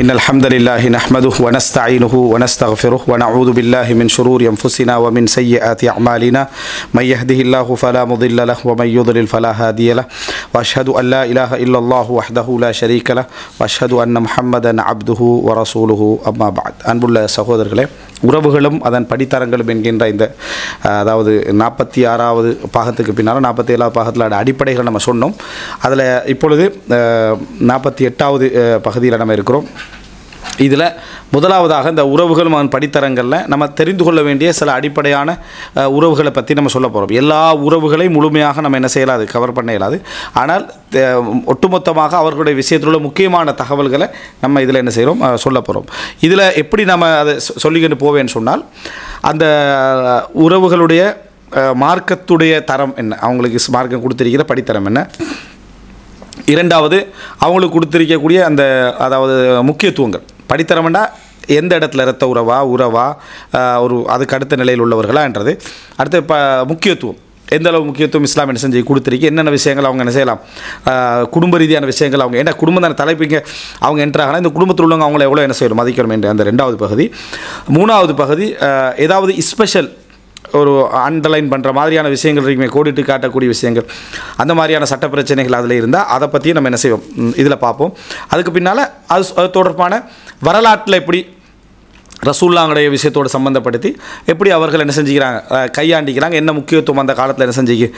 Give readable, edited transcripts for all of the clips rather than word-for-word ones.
إن الحمد لله نحمده ونستعينه ونستغفره ونعوذ بالله من شرور أنفسنا ومن سيئات أعمالنا من يهده الله فلا مضل له ومن يضلل فلا هادي له وأشهد أن لا إله إلا الله وحده لا شريك له وأشهد أن محمدا عبده ورسوله أما بعد அன்புள்ள சகோதரர்களே, உறவுகளும் அதன் படித்தரங்களும் என்கின்ற இந்த அதாவது 46வது பாகத்துக்கு பின்னால் 47வது பாகத்தில் அடிப்படைகள் நம்ம சொன்னோம். அதில் இப்பொழுது 48வது பகுதியில் நம்ம இருக்கிறோம். இதில் முதலாவதாக இந்த உறவுகளும் அதன் படித்தரங்களில் நம்ம தெரிந்து கொள்ள வேண்டிய சில அடிப்படையான உறவுகளை பற்றி நம்ம சொல்ல போகிறோம். எல்லா உறவுகளையும் முழுமையாக நம்ம என்ன செய்யலாது, கவர் பண்ண இயலாது. ஆனால் ஒட்டுமொத்தமாக அவர்களுடைய விஷயத்தில் உள்ள முக்கியமான தகவல்களை நம்ம இதில் என்ன செய்கிறோம், சொல்ல போகிறோம். இதில் எப்படி நம்ம அதை சொல்லிக்கிட்டு போவேன்னு சொன்னால், அந்த உறவுகளுடைய மார்க்கத்துடைய தரம் என்ன, அவங்களுக்கு மார்க்கம் கொடுத்திருக்கிற படித்தரம் என்ன, இரண்டாவது அவங்களுக்கு கொடுத்திருக்கக்கூடிய அந்த அதாவது முக்கியத்துவங்கள். படித்தரம்னா எந்த இடத்துல இரத்த உறவா ஒரு அதுக்கு அடுத்த நிலையில் உள்ளவர்களான்றது. அடுத்து முக்கியத்துவம், எந்த அளவு முக்கியத்துவம் இஸ்லாம் என்ன செஞ்சு கொடுத்துருக்கு, என்னென்ன விஷயங்கள் அவங்க என்ன செய்யலாம், குடும்ப ரீதியான விஷயங்கள் அவங்க என்ன குடும்பம் தானே தலைப்பிங்க அவங்க என்ட்ராகலாம், இந்த குடும்பத்தில் உள்ளவங்க அவங்கள எவ்வளோ என்ன செய்யணும் மதிக்கணும் என்ற அந்த ரெண்டாவது பகுதி. மூணாவது பகுதி ஏதாவது ஸ்பெஷல் ஒரு அண்டர்லைன் பண்ணுற மாதிரியான விஷயங்கள் இருக்குமே, கோடிட்டு காட்டக்கூடிய விஷயங்கள், அந்த மாதிரியான சட்ட பிரச்சனைகள் அதில் இருந்தால் அதை பற்றியும் நம்ம என்ன செய்வோம் இதில் பார்ப்போம். அதுக்கு பின்னால் அது தொடர்பான வரலாற்றில் எப்படி ரசூல்லாங்களுடைய விஷயத்தோடு சம்மந்தப்படுத்தி எப்படி அவர்கள் என்ன செஞ்சுக்கிறாங்க, கையாண்டிக்கிறாங்க, என்ன முக்கியத்துவம் அந்த காலத்தில் என்ன செஞ்சு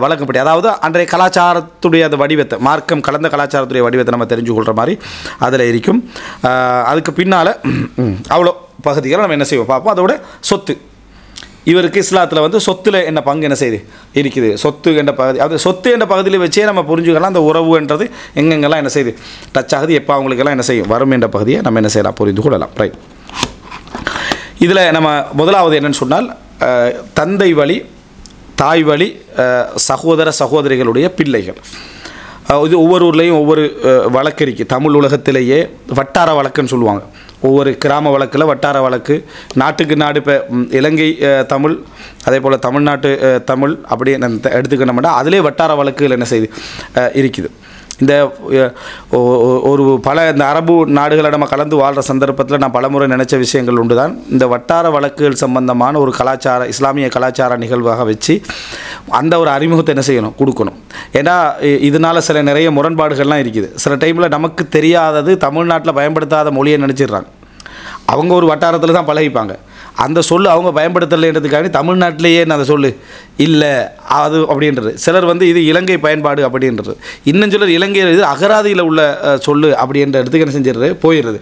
வழக்கப்படி, அதாவது அன்றைய கலாச்சாரத்துடைய அந்த வடிவத்தை, மார்க்கம் கலந்த கலாச்சாரத்துடைய வடிவத்தை நம்ம தெரிஞ்சு கொள்கிற மாதிரி அதில் இருக்கும். அதுக்கு பின்னால் அவ்வளோ பகுதிகளை நம்ம என்ன செய்வோம் பார்ப்போம். அதோட சொத்து, இவருக்கு இஸ்லாத்தில் வந்து சொத்தில் என்ன பங்கு என்ன செய்யுது இருக்குது, சொத்து என்ற பகுதி, அது சொத்து என்ற பகுதியில் வச்சே நம்ம புரிஞ்சுக்கலாம் அந்த உறவுன்றது எங்கெங்கெல்லாம் என்ன செய்யுது டச் ஆகுது, எப்போ அவங்களுக்கெல்லாம் என்ன செய்யும் வரும் என்ற பகுதியை நம்ம என்ன செய்யலாம் புரிந்து கொள்ளலாம். ரைட், இதில் நம்ம முதலாவது என்னென்னு சொன்னால், தந்தை வழி தாய் வழி சகோதர சகோதரிகளுடைய பிள்ளைகள். இது ஒவ்வொரு ஊர்லேயும் ஒவ்வொரு வழக்கு இருக்குது. தமிழ் உலகத்திலேயே வட்டார வழக்குன்னு சொல்லுவாங்க. ஒவ்வொரு கிராம வழக்கில் வட்டார வழக்கு, நாட்டுக்கு நாடு, இப்போ இலங்கை தமிழ், அதே போல் தமிழ்நாட்டு தமிழ் அப்படி எடுத்துக்கணும்னா அதிலே வட்டார வழக்குகள் என்ன செய்து இருக்குது. இந்த ஒரு இந்த அரபு நாடுகளை நம்ம கலந்து வாழ்கிற சந்தர்ப்பத்தில் நான் பலமுறை நினச்ச விஷயங்கள் உண்டு தான். இந்த வட்டார வழக்குகள் சம்பந்தமான ஒரு கலாச்சார இஸ்லாமிய கலாச்சார நிகழ்வாக வச்சு அந்த ஒரு அறிமுகத்தை என்ன செய்யணும், கொடுக்கணும். ஏன்னா இதனால் சில நிறைய முரண்பாடுகள்லாம் இருக்குது. சில டைமில் நமக்கு தெரியாதது தமிழ்நாட்டில் பயன்படுத்தாத மொழியை நினச்சிடுறாங்க. அவங்க ஒரு வட்டாரத்தில் தான் பழகிப்பாங்க, அந்த சொல்லு அவங்க பயன்படுத்தலைன்றதுக்காக தமிழ்நாட்டிலேயே அந்த சொல்லு இல்லை அது அப்படின்றது. சிலர் வந்து இது இலங்கை பயன்பாடு அப்படின்றது, இன்னும் சிலர் இலங்கையில் இது அகராதியில் உள்ள சொல்லு அப்படின்ற இடத்துக்கு என்ன செஞ்சிடுறது போயிடுறது.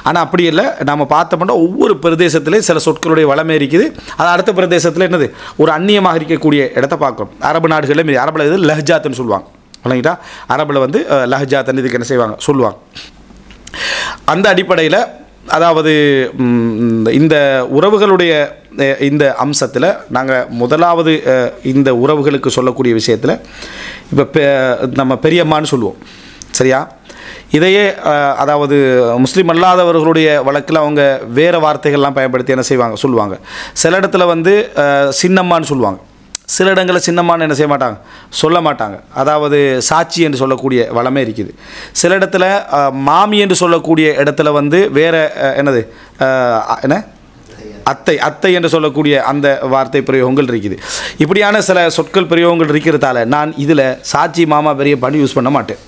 ஆனால் அப்படி இல்லை, நம்ம பார்த்தோம்னா ஒவ்வொரு பிரதேசத்துலேயும் சில சொற்களுடைய வளமே இருக்குது. அது அடுத்த பிரதேசத்தில் என்னது ஒரு அந்நியமாக இருக்கக்கூடிய இடத்த பார்க்கணும். அரபு நாடுகளில் அரபில் இது லஹ்ஜாத்துன்னு சொல்லுவாங்க இல்லைங்களா, அரபில் வந்து லஹ்ஜாத்துன்னு இதுக்கு என்ன செய்வாங்க சொல்லுவாங்க. அந்த அடிப்படையில் அதாவது இந்த உறவுகளுடைய இந்த அம்சத்தில் நாங்கள் முதலாவது இந்த உறவுகளுக்கு சொல்லக்கூடிய விஷயத்தில் இப்போ நம்ம பெரியம்மான்னு சொல்லுவோம், சரியா? இதையே அதாவது முஸ்லீம் அல்லாதவர்களுடைய வழக்கில் அவங்க வேறு வார்த்தைகள்லாம் பயன்படுத்தி என்ன செய்வாங்க சொல்லுவாங்க. சில இடத்துல வந்து சின்னம்மான்னு சொல்லுவாங்க, சில இடங்களில் சின்னம்மான்னு என்ன செய்ய மாட்டாங்க சொல்ல மாட்டாங்க. அதாவது சாட்சி என்று சொல்லக்கூடிய வளமே இருக்குது. சில இடத்துல மாமி என்று சொல்லக்கூடிய இடத்துல வந்து வேறு என்னது என்ன அத்தை என்று சொல்லக்கூடிய அந்த வார்த்தை பிரயோகங்கள் இருக்குது. இப்படியான சில சொற்கள் பிரயோகங்கள் இருக்கிறதால நான் இதில் சாட்சி மாமா பெரிய பண்ணி யூஸ் பண்ண மாட்டேன்.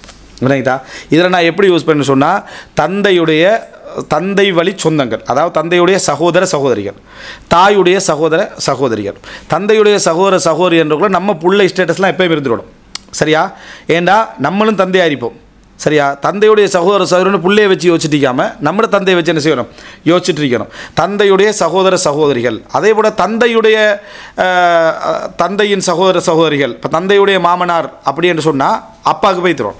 விளங்கிட்டா? இதில் நான் எப்படி யூஸ் பண்ண சொன்னால், தந்தை வழி சொந்தங்கள், அதாவது தந்தையுடைய சகோதர சகோதரிகள், தாயுடைய சகோதர சகோதரிகள், தந்தையுடைய சகோதர சகோதரி என்றவங்கள நம்ம புள்ள ஸ்டேட்டஸ்லாம் எப்போயும் இருந்துவிடும், சரியா? ஏண்டா நம்மளும் தந்தையாக இருப்போம், சரியா? தந்தையுடைய சகோதர சகோதரன்னு பிள்ளையை வச்சு யோசிச்சிட்டிக்காம நம்மளோட தந்தையை வச்சு என்ன செய்யணும் யோசிச்சுட்டு இருக்கணும். தந்தையுடைய சகோதர சகோதரிகள், அதே போல் தந்தையின் சகோதர சகோதரிகள். இப்போ தந்தையுடைய மாமனார் அப்படி என்று சொன்னால் அப்பாவுக்கு போய் தரும்,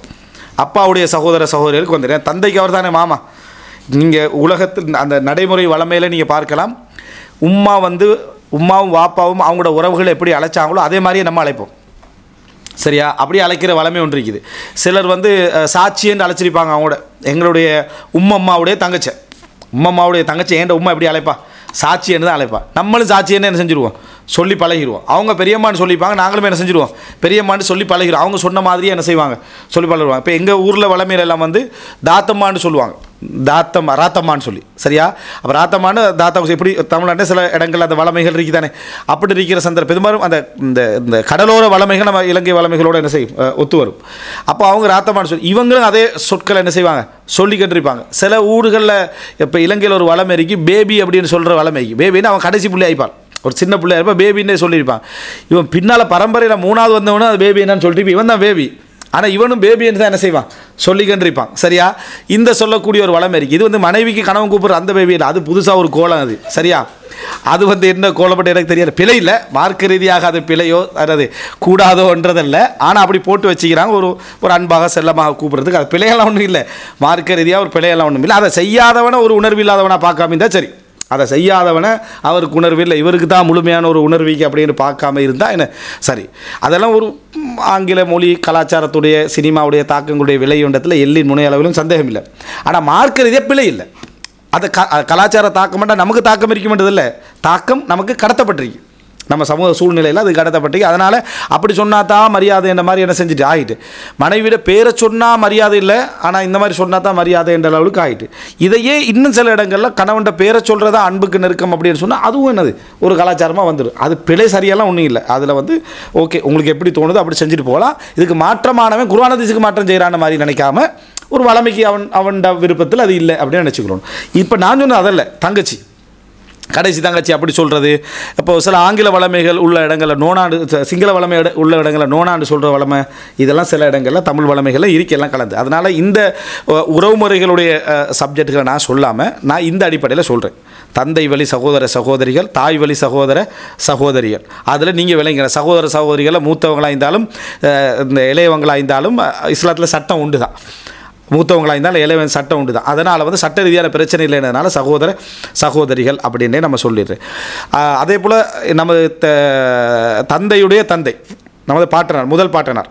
அப்பாவுடைய சகோதர சகோதரிகளுக்கு வந்துடுறேன். தந்தைக்கு அவர் தானே மாமா. நீங்கள் உலகத்தில் அந்த நடைமுறை வளமையில் நீங்கள் பார்க்கலாம், உம்மாவும் வாப்பாவும் அவங்களோட உறவுகளை எப்படி அழைச்சாங்களோ அதே மாதிரியே நம்ம அழைப்போம், சரியா? அப்படியே அழைக்கிற வளமை ஒன்று இருக்குது. சிலர் வந்து சாட்சின்னு அழைச்சிருப்பாங்க அவங்களோட, எங்களுடைய உம்மம்மாவுடைய தங்கச்சி ஏண்ட உம்மா எப்படி அழைப்பா, சாட்சின்னு தான் அழைப்பா. நம்மளும் சாட்சின்னு என்ன செஞ்சுருவோம் சொல்லி பழகிடுவோம். அவங்க பெரியம்மான்னு சொல்லிப்பாங்க, நாங்களும் என்ன செஞ்சுருவோம் பெரியம்மான்னு சொல்லி பழகிடுவோம். அவங்க சொன்ன மாதிரியே என்ன செய்வாங்க சொல்லி பழகுவாங்க. இப்போ எங்கள் ஊரில் வளமையில எல்லாம் வந்து தாத்தம்மான்னு சொல்லுவாங்க, தாத்தம் ராத்தம்மான்னு சொல்லி சரியா. அப்போ ராத்தம்மான்னு தாத்தம் எப்படி தமிழ்நாட்டில் சில இடங்கள் அந்த வளமைகள் இருக்குது தானே, அப்படி இருக்கிற சந்தர்ப்பம் பெரும்பாலும் அந்த இந்த கடலோர வளமைகள் நம்ம இலங்கை வளமைகளோடு என்ன செய்யும் ஒத்து வரும். அப்போ அவங்க ராத்தம்மான்னு சொல்லி இவங்களும் அதே சொற்களை என்ன செய்வாங்க சொல்லிக்கிட்டு இருப்பாங்க. சில ஊர்களில் இப்போ இலங்கையில் ஒரு வளமை இருக்கு, பேபி அப்படின்னு சொல்கிற வளமைக்கு, பேபின்னு அவன் கடைசி பிள்ளை ஆயிப்பான், ஒரு சின்ன பிள்ளையா இருப்பான், பேபின்னே சொல்லியிருப்பான். இவன் பின்னால் பரம்பரையில் 3வது வந்தவனும் அது பேபி என்னன்னு சொல்லிட்டு இவன் தான் பேபி, ஆனால் இவனும் பேபின்னு தான் என்ன செய்வான் சொல்லிக்கின்றிருப்பான் சரியா. இந்த சொல்லக்கூடிய ஒரு வளமை இருக்குது. இது வந்து மனைவிக்கு கணவன் கூப்பிட்ற அந்த பேபி இல்லை, அது புதுசாக ஒரு கோலம் அது சரியா. அது வந்து என்ன கோலப்பட்டு எனக்கு தெரியாது, பிழை இல்லை, மார்க்க ரீதியாக அது பிழையோ அதாவது கூடாதோன்றதல்ல, ஆனால் அப்படி போட்டு வச்சுக்கிறாங்க ஒரு அன்பாக செல்லமாக கூப்பிட்றதுக்கு. அது பிழையெல்லாம் ஒன்றும் இல்லை, மார்க்க ரீதியாக ஒரு பிழையெல்லாம் ஒன்றும் இல்லை. அதை செய்யாதவனை ஒரு உணர்வு இல்லாதவனாக பார்க்காம இருந்தால் சரி, அதை செய்யாதவனை அவருக்கு உணர்வு இல்லை இவருக்கு தான் முழுமையான ஒரு உணர்விக்கு அப்படின்னு பார்க்காம இருந்தால் என்ன சரி. அதெல்லாம் ஒரு ஆங்கில மொழி கலாச்சாரத்துடைய சினிமாவுடைய தாக்கங்களுடைய விளையுண்டத்தில் எல்லின் முனையளவிலும் சந்தேகம் இல்லை. ஆனால் மார்க்க ரீதியாக பிழை இல்லை. அது கலாச்சார தாக்கம் மட்டும் நமக்கு தாக்கம் இருக்க மாட்டதில்லை, தாக்கம் நமக்கு கடத்தப்பட்டிருக்கு, நம்ம சமூக சூழ்நிலையில் அது கடத்தப்பட்டிருக்கு. அதனால் அப்படி சொன்னால் தான் மரியாதை என்ற மாதிரி என்ன செஞ்சுட்டு ஆகிட்டு. மனைவிட பேரை சொன்னால் மரியாதை இல்லை, ஆனால் இந்த மாதிரி சொன்னால் தான் மரியாதை என்ற அளவுக்கு ஆகிட்டு. இதையே இன்னும் சில இடங்களில் கணவன்கிட்ட பேரை சொல்கிறதா அன்புக்கு நெருக்கம் அப்படின்னு சொன்னால் அதுவும் என்னது ஒரு கலாச்சாரமாக வந்துடும். அது பிழை சரியெல்லாம் ஒன்றும் இல்லை, அதில் வந்து ஓகே உங்களுக்கு எப்படி தோணுதோ அப்படி செஞ்சுட்டு போகலாம். இதுக்கு மாற்றமானவன் குர்ஆன் ஹதீஸுக்கு மாற்றம் செய்கிறான மாதிரி நினைக்காம ஒரு வளமைக்கு அவன் விருப்பத்தில் அது இல்லை அப்படின்னு நினச்சிக்கணும். இப்போ நான் சொன்னது அதல்ல, தங்கச்சி கடைசி தங்கச்சி அப்படி சொல்கிறது. இப்போ சில ஆங்கில வளமைகள் உள்ள இடங்களில் நோனாண்டு, சிங்கள வளமை உள்ள இடங்களில் நோனாண்டு சொல்கிற வளமை, இதெல்லாம் சில இடங்களில் தமிழ் வளமைகளில் இருக்கலாம் கலந்து. அதனால் இந்த உறவுமுறைகளுடைய சப்ஜெக்டுகளை நான் சொல்லாமல் நான் இந்த அடிப்படையில் சொல்கிறேன். தந்தை வழி சகோதர சகோதரிகள், தாய் வழி சகோதர சகோதரிகள், அதில் நீங்கள் விளங்குற சகோதர சகோதரிகளை மூத்தவங்களாக இருந்தாலும் இந்த இளையவங்களாக இருந்தாலும் இஸ்லாத்தில் சட்டம் உண்டு தான். மூத்தவங்களாக இருந்தாலும் இளையவன் சட்டம் உண்டு தான். அதனால் வந்து சட்ட ரீதியான பிரச்சனை இல்லைன்றதுனால சகோதர சகோதரிகள் அப்படின்னே நம்ம சொல்லிடுறேன். அதே போல் நமது தந்தையுடைய தந்தை, நமது பாட்டனார், முதல் பாட்டனார்,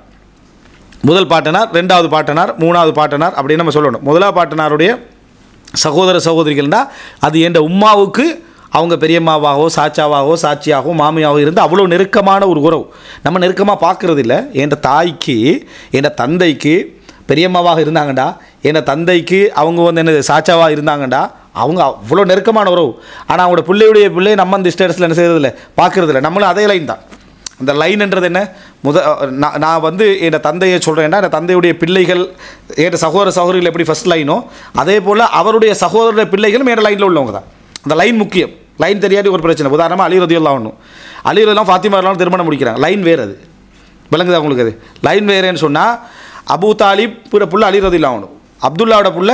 2வது பாட்டனார், 3வது பாட்டனார் அப்படின்னு நம்ம சொல்லணும். முதலாவது பாட்டனாருடைய சகோதர சகோதரிகள்னால் அது என்ற உம்மாவுக்கு அவங்க பெரியம்மாவாகவோ சாச்சாவாகவோ சாட்சியாகவோ மாமியாகவோ இருந்து அவ்வளோ நெருக்கமான ஒரு உறவு நம்ம நெருக்கமாக பார்க்குறது இல்லை. என் தாய்க்கு என் தந்தைக்கு பெரியம்மாவாக இருந்தாங்கண்டா, என் தந்தைக்கு அவங்க வந்து என்னது சாச்சாவாக இருந்தாங்கண்டா, அவங்க அவ்வளோ நெருக்கமான உறவு. ஆனால் அவங்களோட பிள்ளை நம்ம அந்த ஸ்டேட்டஸில் என்ன செய்கிறதில்ல பார்க்குறதில்ல. நம்மளும் அதே லைன் தான். அந்த லைன்ன்றது என்ன, நான் வந்து என் தந்தையை சொல்கிறேன்னா என் தந்தையுடைய பிள்ளைகள் என் சகோதர சகோதரிகள் எப்படி ஃபஸ்ட் லைனோ அதே போல் அவருடைய சகோதர பிள்ளைகளும் என் லைனில் உள்ளவங்க தான். அந்த லைன் முக்கியம். லைன் தெரியாட்டி ஒரு பிரச்சனை. உதாரணமாக அலி ரலியல்லாஹு அன்ஹு, அலி ரலியல்லாஹு ஃபாத்திமா ரலியல்லாஹு திருமணம் முடிக்கிறாங்க, லைன் வேறு, அது விளங்குதா உங்களுக்கு? அது லைன் வேறேன்னு சொன்னால் அபூ தாலிப் புள்ள அலி ரலியல்லாஹு அன்ஹு, அப்துல்லாவோட புள்ள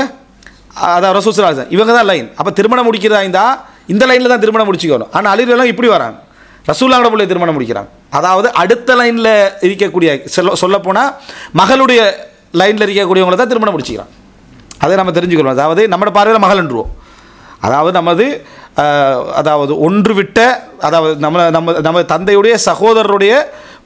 அதான் ரசூல் ஸல்லல்லாஹு அலைஹி வஸல்லம், இவங்க தான் லைன். அப்போ திருமணம் முடிக்கிறதா இருந்தால் இந்த லைனில் தான் திருமணம் முடிச்சுக்கணும். ஆனால் அலி ரலியல்லாஹு இப்படி வராங்க, ரசூலுல்லாஹோட பிள்ளை திருமணம் முடிக்கிறாங்க. அதாவது அடுத்த லைனில் இருக்கக்கூடிய சொல்லப்போனால் மகளுடைய லைனில் இருக்கக்கூடியவங்களை தான் திருமணம் முடிச்சுக்கிறான். அதை நம்ம தெரிஞ்சுக்கணும். அதாவது நம்மளோட பார்வையில் மகள்ன்றுவோம், அதாவது ஒன்று விட்ட, அதாவது நம்ம தந்தையுடைய சகோதரருடைய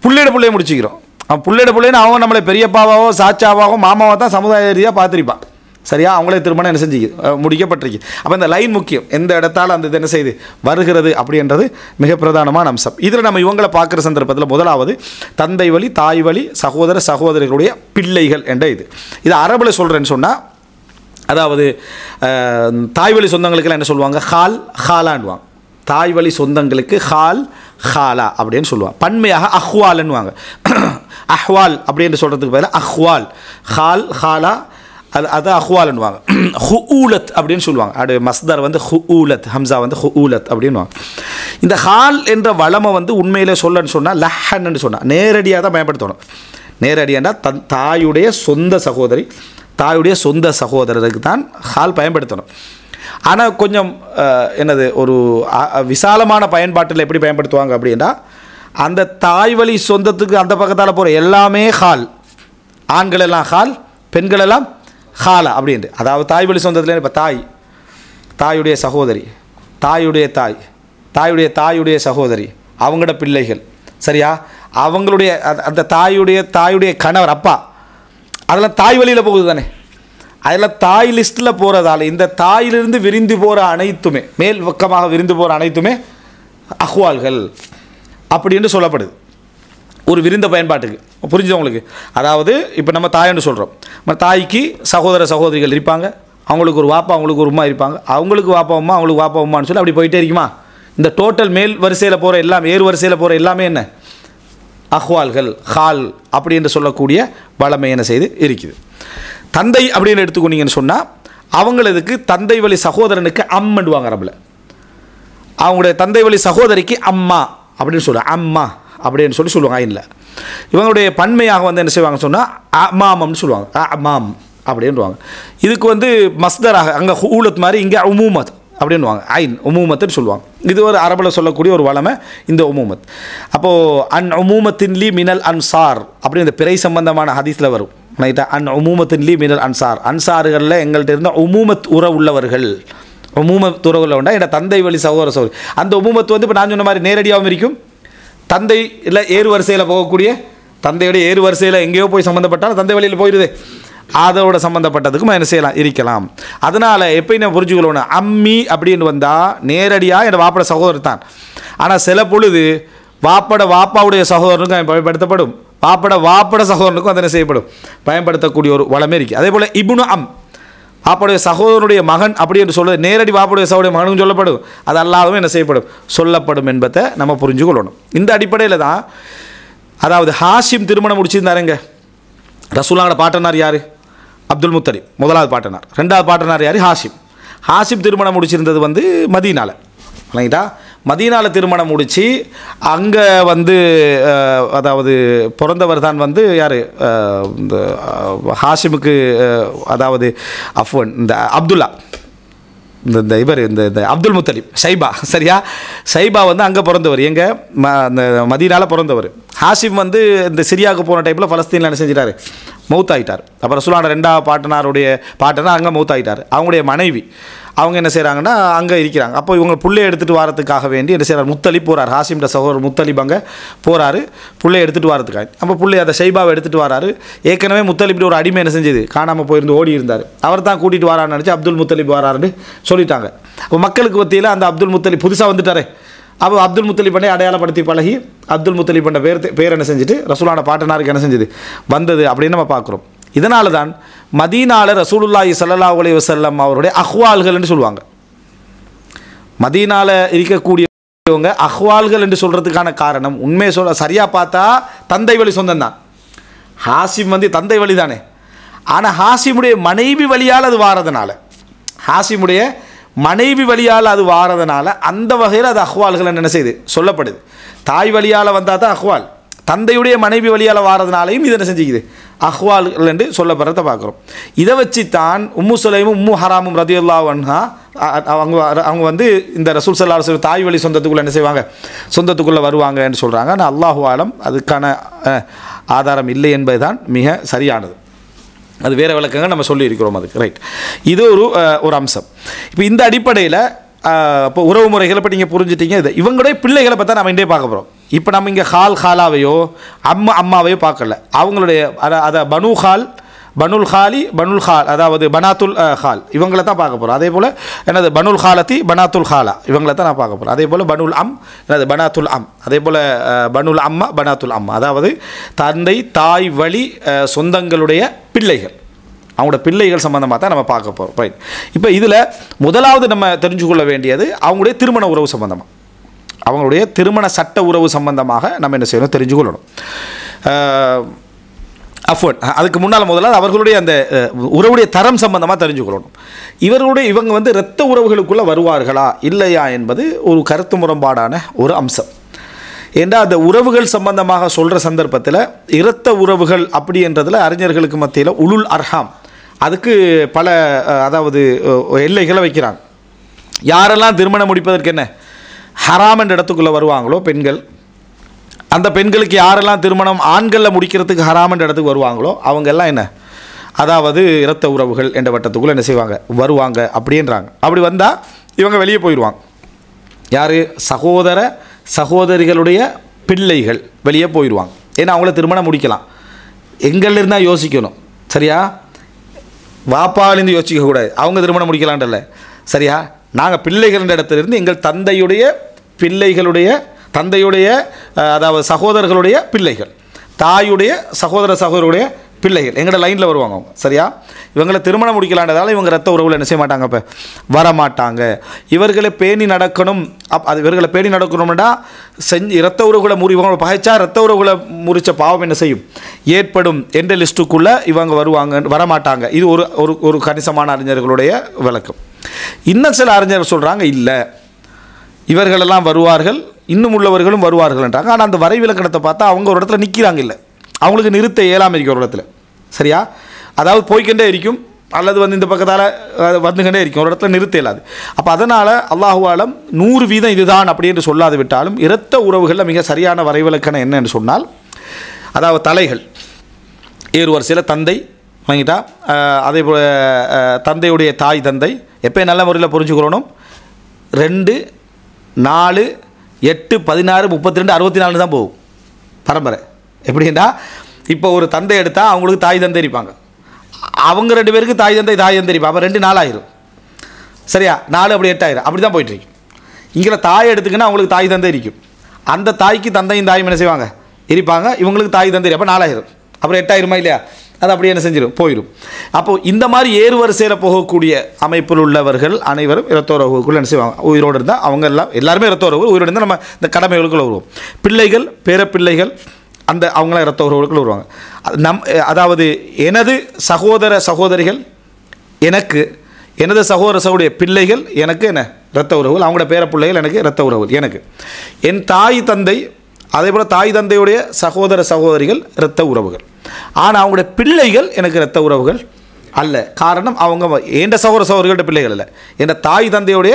பிள்ளையை முடிச்சுக்கிறோம். அவன் பிள்ளைன்னு அவங்க நம்மளை பெரியப்பாவாவோ சாச்சாவாவோ மாமாவோ தான் சமுதாய ரீதியாக பார்த்துருப்பான் சரியா. அவங்களே திருமணம் என்ன செஞ்சு முடிக்கப்பட்டிருக்கு. அப்போ இந்த லைன் முக்கியம். எந்த இடத்தால் அந்த என்ன செய்து வருகிறது அப்படின்றது மிக பிரதானமான அம்சம். இதில் நம்ம இவங்களை பார்க்குற சந்தர்ப்பத்தில் முதலாவது தந்தை வழி தாய் வழி சகோதர சகோதரிகளுடைய பிள்ளைகள் என்ற இது அரபில் சொல்கிறேன்னு சொன்னால், அதாவது தாய் வழி சொந்தங்களுக்கெல்லாம் என்ன சொல்லுவாங்க, ஹாலான்வாங்க. தாய் வழி சொந்தங்களுக்கு ஹாலா அப்படின்னு சொல்லுவாங்க. பன்மையாக அஹ்வால்ன்னுவாங்க. அஹ்வால் அப்படின்னு சொல்கிறதுக்கு பதிலாக அஹ்வால், ஹாலா அது அஹ்வால்ன்னுவாங்க. ஹுஊலத் அப்படின்னு சொல்லுவாங்க. அது மஸ்தர் வந்து ஹுஊலத், ஹம்சா வந்து ஹுஊலத் அப்படின்வாங்க. இந்த ஹால் என்ற வளமை வந்து உண்மையிலே சொல்லன்னு சொன்னால் லஹன்னு சொன்னால் நேரடியாக தான் பயன்படுத்தணும். நேரடியாண்டா தாயுடைய சொந்த சகோதரி, தாயுடைய சொந்த சகோதரருக்கு தான் ஹால் பயன்படுத்தணும். ஆனால் கொஞ்சம் என்னது ஒரு விசாலமான பயன்பாட்டில் எப்படி பயன்படுத்துவாங்க அப்படின்னா, அந்த தாய் வழி சொந்தத்துக்கு அந்த பக்கத்தால் போகிற எல்லாமே ஹால், ஆண்கள் எல்லாம் ஹால், பெண்கள் எல்லாம் ஹாலா அப்படின்ட்டு. அதாவது தாய் வழி சொந்தத்தில் இப்போ தாயுடைய சகோதரி, தாயுடைய சகோதரி, அவங்களோட பிள்ளைகள் சரியா, அவங்களுடைய அந்த தாயுடைய கணவர் அப்பா, அதெல்லாம் தாய் வழியில் போகுது தானே. அதில் தாய் லிஸ்ட்டில் போகிறதால இந்த தாயிலிருந்து விரிந்து போகிற அனைத்துமே, மேல் பக்கமாக விரிந்து போகிற அனைத்துமே அஹ்வால்கள் அப்படின்னு சொல்லப்படுது. ஒரு விருந்த பயன்பாட்டுக்கு புரிஞ்சுது உங்களுக்கு? அதாவது இப்போ நம்ம தாய்ன்னு சொல்கிறோம், நம்ம தாய்க்கு சகோதர சகோதரிகள் இருப்பாங்க, அவங்களுக்கு ஒரு வாப்பா அவங்களுக்கு ஒரு உம்மா இருப்பாங்க, அவங்களுக்கு வாப்பா உம்மா அவங்களுக்கு வாப்பா உம்மான்னு சொல்லி அப்படி போயிட்டே இருக்குமா. இந்த டோட்டல் மேல் வரிசையில் போகிற எல்லாமே ஏறு வரிசையில் போகிற எல்லாமே என்ன அஹ்வால்கள் ஹால் அப்படி என்று சொல்லக்கூடிய வளமை என்ன செய்து இருக்குது. தந்தை அப்படின்னு எடுத்துக்கொண்டீங்கன்னு சொன்னால் அவங்களுக்கு தந்தை வழி சகோதரனுக்கு அம்மண்டுவாங்க அரபில். அவங்களுடைய தந்தை வழி சகோதரிக்கு அம்மா அப்படின்னு சொல்லுவாங்க, அம்மா அப்படின்னு சொல்லுவாங்க ஐனில். இவங்களுடைய பன்மையாக வந்து என்ன செய்வாங்க சொன்னால் அமாமம்னு சொல்லுவாங்க, அமாம் அப்படின்வாங்க. இதுக்கு வந்து மஸ்தராக அங்கே ஊலத் மாதிரி இங்கே உமூமத் அப்படின்வாங்க, ஐன் உமூமத்துன்னு சொல்லுவாங்க. இது ஒரு அரபில் சொல்லக்கூடிய ஒரு வளமை இந்த உமூமத். அப்போது அன் உமூமத்தின்லி மினல் அன்சார் அப்படி இந்த பிறை சம்பந்தமான ஹதீஸில் வரும் ரைட்டா. அன் உமூமத்தின்லி மினல் அன்சார், அன்சார்களில் எங்கள்கிட்ட இருந்த உமூமத் உறவுள்ளவர்கள், உமூமத் உறவுள்ள உண்டா என் தந்தை வழி சகோதர சகோதரி. அந்த உமூமத்து வந்து இப்போ நான் சொன்ன மாதிரி நேரடியாகவும் இருக்கும், தந்தை இல்லை ஏறு வரிசையில் போகக்கூடிய தந்தையுடைய ஏறு வரிசையில் எங்கேயோ போய் சம்மந்தப்பட்டால் தந்தை வழியில் போயிடுது, அதோட சம்மந்தப்பட்டதுக்கும் என்ன செய்யலாம் இருக்கலாம். அதனால் எப்போ என்ன புரிஞ்சுக்கணும், அம்மி அப்படின்னு வந்தால் நேரடியாக என் வாப்பட சகோதரர் தான். ஆனால் சில பொழுது வாப்பாவுடைய சகோதரனுக்கும் பயன்படுத்தப்படும், வாப்பட சகோதரனுக்கும் அது என்ன செய்யப்படும் பயன்படுத்தக்கூடிய ஒரு வளமே இருக்குது. அதே போல் இப்னு அம் வாப்பாவுடைய சகோதரனுடைய மகன் அப்படி என்று சொல்வது நேரடி வாப்பாவுடைய சகோதரிய மகனும் சொல்லப்படும், அது அல்லாதவும் என்ன செய்யப்படும் சொல்லப்படும் என்பதை நம்ம புரிஞ்சு கொள்ளணும். இந்த அடிப்படையில் தான் அதாவது ஹாஷிம் திருமணம் முடிச்சிருந்தாருங்க. ரசூலுல்லாஹோட பாட்டனார் யார்? அப்துல் முத்தலிப் முதலாவது பாட்டனார். ரெண்டாவது பாட்டனார் யார்? ஹாஷிம் திருமணம் முடிச்சிருந்தது வந்து மதீனால இல்லைங்களா. மதீனால திருமணம் முடித்து அங்கே வந்து அதாவது பிறந்தவர் தான் வந்து யார் இந்த ஹாஷிமுக்கு அதாவது அஃப்வன் இந்த அப்துல்லா இந்த இவர் இந்த அப்துல் முத்தலிப் ஷைபா சரியா. ஷைபா வந்து அங்கே பிறந்தவர், எங்கே அந்த மதீனால பிறந்தவர். ஹாஷிம் வந்து இந்த சிரியாவுக்கு போன டைப்பில் பலஸ்தீனில் என்ன செஞ்சிட்டாரு மௌத்தாயிட்டார். அப்புறம் ரசூலுல்லாஹ் ரெண்டாவது பாட்டனார் அங்கே மௌத்தாயிட்டார். அவங்களுடைய மனைவி அவங்க என்ன செய்கிறாங்கன்னா அங்கே இருக்கிறாங்க. அப்போ இவங்க புள்ளையை எடுத்துகிட்டு வரதுக்காக வேண்டி என்ன செய்கிறார், முத்தலிப் போகிறார், ஹாஷிம்ட சகோதரர் முத்தலிப் அங்கே போகிறாரு புள்ளையை எடுத்துகிட்டு வரதுக்காக. அப்போ புள்ளை அதை ஷைபாவை எடுத்துகிட்டு வராரு. ஏற்கனவே முத்தலிப்ட ஒரு அடிமை என்ன செஞ்சது காணாமல் போயிருந்து ஓடி இருந்தார், அவர் தான் கூட்டிகிட்டு வரான்னு நினச்சி அப்துல் முத்தலிப் வராருன்னு சொல்லிட்டாங்க. அப்போ மக்களுக்கு மத்தியில் அந்த அப்துல் முத்தலிப் புதுசாக வந்துட்டாரே, அப்போ அப்துல் முத்தலிப் பண்ணி அடையாளப்படுத்தி பழகி அப்துல் முத்தலிப் பண்ண பேர் என்ன செஞ்சுட்டு ரசூலுல்லாஹ் பாட்டனாருக்கு என்ன செஞ்சது வந்தது அப்படின்னு நம்ம பார்க்குறோம். இதனால தான் மதீனால ரசூலுல்லாஹி ஸல்லல்லாஹு அலைஹி வஸல்லம் அவருடைய அஹ்வால்கள் என்று சொல்லுவாங்க. மதீனால இருக்கக்கூடியவங்க அஹ்வால்கள் என்று சொல்கிறதுக்கான காரணம் உண்மையை சரியாக பார்த்தா தந்தை வழி சொந்தம் தான். ஹாஷிம் வந்து தந்தை வழி தானே, ஆனால் ஹாஷிமுடைய மனைவி வழியால் அது வாரதுனால அது வாரதுனால அந்த வகையில் அது அஹ்வால்கள் என்ன செய்யுது சொல்லப்படுது. தாய் வழியால் வந்தால் தான் அஹ்வால், தந்தையுடைய மனைவி வழியால் வாரதுனாலையும் இது என்ன செஞ்சுக்குது அஹ்வால்கள் என்று சொல்லப்படுறத பார்க்குறோம். இதை வச்சு தான் உம்மு சுலைமும் உம்மு ஹராமும் ரதியல்லாஹு அன்ஹா அவங்க வந்து இந்த ரசூல் ஸல்லல்லாஹு அலைஹி வஸல்லம் தாய் வழி சொந்தத்துக்குள்ளே என்ன செய்வாங்க சொந்தத்துக்குள்ளே வருவாங்கன்னு சொல்கிறாங்க. ஆனால் அல்லாஹு ஆலம் அதுக்கான ஆதாரம் இல்லை என்பது தான் மிக சரியானது. அது வேறு விளக்கங்கள் நம்ம சொல்லியிருக்கிறோம் அதுக்கு ரைட். இது ஒரு அம்சம். இப்போ இந்த அடிப்படையில் இப்போ உறவு முறைகளை இப்போ நீங்கள் புரிஞ்சுட்டீங்க. இது இவங்களுடைய பிள்ளைகளை பார்த்தா நம்ம இன்றைய பார்க்க போகிறோம். இப்போ நம்ம இங்கே ஹாலாவையோ அம்மாவையோ பார்க்கல, அவங்களுடைய அதை பனுல் ஹால் அதாவது பனாத்துல் ஹால் இவங்களை தான் பார்க்க போகிறோம். அதே போல் என்னது பனுல் ஹாலத்தி பனாத்துல் ஹாலா இவங்களை தான் நான் பார்க்க போகிறோம். அதே போல் பனுல் அம் என்னது பனாத்துல் அம், அதே போல் பனுல் அம்மா பனாத்துல் அம்மா அதாவது தந்தை தாய் வழி சொந்தங்களுடைய பிள்ளைகள், அவங்களோட பிள்ளைகள் சம்மந்தமாக தான் நம்ம பார்க்க போகிறோம் ரைட். இப்போ இதில் முதலாவது நம்ம தெரிஞ்சு கொள்ள வேண்டியது அவங்களுடைய திருமண உறவு சம்பந்தமாக, அவங்களுடைய திருமண சட்ட உறவு சம்பந்தமாக நம்ம என்ன செய்யணும் தெரிஞ்சு கொள்ளணும். அதுக்கு முன்னால் முதல்ல அவர்களுடைய அந்த உறவுடைய தரம் சம்பந்தமாக தெரிஞ்சுக்கொள்ளணும். இவங்க வந்து இரத்த உறவுகளுக்குள்ளே வருவார்களா இல்லையா என்பது ஒரு கருத்து முரண்பாடான ஒரு அம்சம். ஏன்னா அந்த உறவுகள் சம்பந்தமாக சொல்கிற சந்தர்ப்பத்தில் இரத்த உறவுகள் அப்படின்றதில் அறிஞர்களுக்கு மத்தியில் உலுல் அர்ஹாம் அதுக்கு பல அதாவது எல்லைகளை வைக்கிறாங்க. யாரெல்லாம் திருமணம் முடிப்பதற்கு என்ன ஹராம் என்ற இடத்துக்குள்ளே வருவாங்களோ பெண்கள், அந்த பெண்களுக்கு யாரெல்லாம் திருமணம் ஆண்களில் முடிக்கிறதுக்கு ஹராம் என்ற இடத்துக்கு வருவாங்களோ அவங்கெல்லாம் என்ன அதாவது இரத்த உறவுகள் என்ற வட்டத்துக்குள்ளே என்ன செய்வாங்க வருவாங்க அப்படின்றாங்க. அப்படி வந்தால் இவங்க வெளியே போயிடுவாங்க. யார் சகோதரிகளுடைய பிள்ளைகள் வெளியே போயிடுவாங்க. ஏன்னா அவங்கள திருமணம் முடிக்கலாம். எங்கள்லிருந்தால் யோசிக்கணும் சரியா, வாப்பாலேருந்து யோசிக்கக்கூடாது. அவங்க திருமணம் முடிக்கலான்றல்ல சரியா, நாங்கள் பிள்ளைகள் இடத்துலேருந்து எங்கள் தந்தையுடைய அதாவது சகோதரர்களுடைய பிள்ளைகள், தாயுடைய சகோதரருடைய பிள்ளைகள் எங்களோட லைனில் வருவாங்க அவங்க. சரியா? இவங்களை திருமணம் முடிக்கலான்றதால இவங்க ரத்த உறவுகளை என்ன செய்ய மாட்டாங்க, இப்போ வரமாட்டாங்க. இவர்களை பேணி நடக்கணும். அது இவர்களை பேணி நடக்கணும்னா இரத்த உறவுகளை இவங்க பகைச்சா ரத்த உறவுகளை முறித்த பாவம் என்ன செய்யும், ஏற்படும் என்ற லிஸ்ட்டுக்குள்ளே இவங்க வரமாட்டாங்க. இது ஒரு கணிசமான அறிஞர்களுடைய விளக்கம். இன்னும் சில அறிஞர்கள் சொல்கிறாங்க, இல்லை இவர்களெல்லாம் வருவார்கள், இன்னும் உள்ளவர்களும் வருவார்கள்ன்றாங்க. ஆனால் அந்த வரைவிலக்கணத்தை பார்த்தா அவங்க ஒரு இடத்துல நிற்கிறாங்க, இல்லை அவங்களுக்கு நிறுத்த இயலாமல் இருக்கும் ஒரு இடத்துல. சரியா? அதாவது போய்கிட்டே இருக்கும், அல்லது இந்த பக்கத்தால் வந்துகிட்டே இருக்கும், ஒரு இடத்துல நிறுத்த இயலாது. அப்போ அதனால் அல்லாஹு ஆலம் 100% இதுதான் அப்படி என்று சொல்லாது விட்டாலும் இரத்த உறவுகளில் மிக சரியான வரைவிலக்கணம் என்ன என்று சொன்னால், அதாவது தலைகள் ஏறு வரிசையில் தந்தை வாங்கிட்டா, அதே போல் தந்தையுடைய தாய் தந்தை எப்போ நல்ல முறையில் புரிஞ்சுக்கிறோம். 2, 4, 8, 16, 32, 64 தான் போகும் பரம்பரை. எப்படின்னா இப்போ ஒரு தந்தை எடுத்தால் அவங்களுக்கு தாய் தந்தை இருப்பாங்க, அவங்க 2 பேருக்கு தாய் தந்தை இருப்பாங்க. அப்போ 2 4 ஆயிரும். சரியா? 4 அப்படி 8 ஆயிரும். அப்படி தான் போயிட்டுருக்கு. இங்கே தாய் எடுத்துக்கினா அவங்களுக்கு தாய் தந்தை இருக்கும், அந்த தாய்க்கு தந்தையும் தாயும் என்ன செய்வாங்க, இருப்பாங்க. இவங்களுக்கு தாய் தந்தை அப்போ 4 ஆயிரும். அப்புறம் 8 ஆயிருமா இல்லையா? அது அப்படியே என்ன செஞ்சிடும், போயிடும். அப்போது இந்த மாதிரி ஏறு வரிசையில் போகக்கூடிய அமைப்பில் உள்ளவர்கள் அனைவரும் இரத்த உறவுக்குள்ளே என்ன செய்வாங்க, உயிரோடு இருந்தால் அவங்க எல்லாருமே இரத்த உறவு உயிரோடு இருந்தால் நம்ம இந்த கடமைகளுக்குள்ள வருவோம். பிள்ளைகள் பேரப்பிள்ளைகள் அவங்களாம் இரத்த உறவுகளுக்குள்ள வருவாங்க. அதாவது எனது சகோதர சகோதரிகள் எனக்கு, எனது சகோதர சகோதரிய பிள்ளைகள் எனக்கு என்ன இரத்த உறவுகள், அவங்களோட பேரப்பிள்ளைகள் எனக்கு இரத்த உறவுகள் எனக்கு. என் தாய் தந்தை அதே போல் தாய் தந்தையுடைய சகோதர சகோதரிகள் இரத்த உறவுகள். ஆனால் அவங்களுடைய பிள்ளைகள் எனக்கு இரத்த உறவுகள் அல்ல. காரணம் அவங்க எந்த சகோதர சகோதரிகளோட பிள்ளைகள் இல்லை, என் தாய் தந்தையுடைய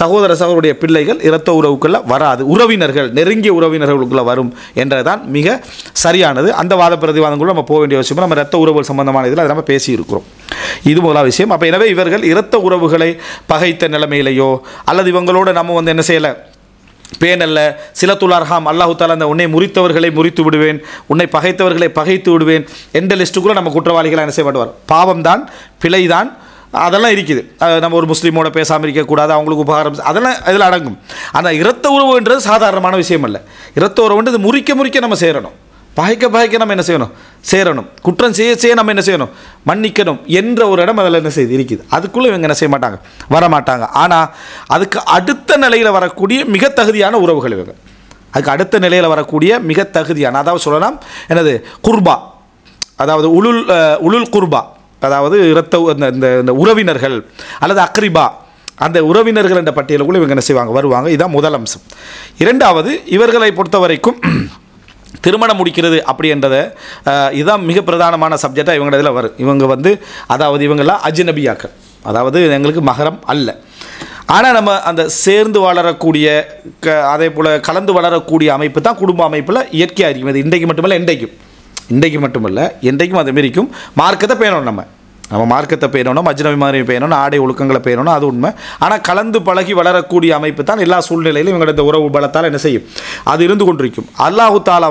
சகோதர சகோதரிய பிள்ளைகள் இரத்த உறவுக்குள்ளே வராது, உறவினர்கள் நெருங்கிய உறவினர்களுக்குள்ளே வரும் என்றதான் மிக சரியானது. அந்த வாத பிரதிவாதங்களும் நம்ம போக வேண்டிய விஷயம். நம்ம இரத்த உறவுகள் சம்பந்தமான இதில் அதை நம்ம பேசியிருக்கிறோம். இது முதலாவது விஷயம். அப்போ எனவே இவர்கள் இரத்த உறவுகளை பகைத்த நிலைமையிலையோ அல்லது இவங்களோட நம்ம என்ன செய்யலை பேனல்ல சிலத்துல் அர்ஹாம் அல்லாஹு தாலா அந்த உன்னை முறித்தவர்களை முறித்து விடுவேன், உன்னை பகைத்தவர்களை பகைத்து விடுவேன் என்ற லிஸ்ட்டுக்குள்ளே நம்ம குற்றவாளிகளை என்ன செய்யப்படுவார். பாவம்தான், பிழைதான், அதெல்லாம் இருக்குது. நம்ம ஒரு முஸ்லீமோட பேசாமல் இருக்கக்கூடாது, அவங்களுக்கு உபகாரம், அதெல்லாம் இதில் அடங்கும். ஆனால் இரத்த உறவுன்றது சாதாரணமான விஷயம் அல்ல. இரத்த உறவுன்றது முறிக்க நம்ம சேரணும், பகைக்க நம்ம என்ன செய்யணும், சேரணும், குற்றம் செய்ய நம்ம என்ன செய்யணும், மன்னிக்கணும் என்ற ஒரு இடம் அதில் என்ன செய்து இருக்குது. அதுக்குள்ளே இவங்க என்ன செய்ய மாட்டாங்க, வரமாட்டாங்க. ஆனால் அதுக்கு அடுத்த நிலையில் வரக்கூடிய மிக தகுதியான உறவுகள் இவங்க. அதுக்கு அடுத்த நிலையில் வரக்கூடிய மிக தகுதியான, அதாவது சொல்லலாம் என்னது குர்பா, அதாவது உலுல் குர்பா, அதாவது இரத்த இந்த உறவினர்கள் அல்லது அக்ரிபா, அந்த உறவினர்கள் என்ற பட்டியலுக்குள்ளே இவங்க என்ன செய்வாங்க, வருவாங்க. இதுதான் முதல் அம்சம். இரண்டாவது, இவர்களை பொறுத்த வரைக்கும் திருமணம் முடிக்கிறது அப்படின்றத இதுதான் மிக பிரதானமான சப்ஜெக்டாக இவங்க இதில் வரும். இவங்க அதாவது இவங்கெல்லாம் அஜ்னபியாக்கள், அதாவது எங்களுக்கு மகரம் அல்ல. ஆனால் நம்ம அந்த சேர்ந்து வளரக்கூடிய அதே போல் கலந்து வளரக்கூடிய அமைப்பு தான் குடும்ப அமைப்பில் இயற்கையாக இருக்கும். அது இன்றைக்கு மட்டுமல்ல, இன்றைக்கு மட்டுமல்ல, என்றைக்கும் அதுமாரி இருக்கும். மார்க்கத்தை பேணணும், நம்ம மார்க்கத்தை பேணணும், அஜ்னபி மாதிரி பேணணும், ஆடை ஒழுக்கங்களை பேணணும், அது உண்மை. ஆனால் கலந்து பழகி வளரக்கூடிய அமைப்பு தான் எல்லா சூழ்நிலையிலும் இவங்களோட இந்த உறவு பலத்தால் என்ன செய்யும், அது இருந்து கொண்டிருக்கும். அல்லாஹு தாலா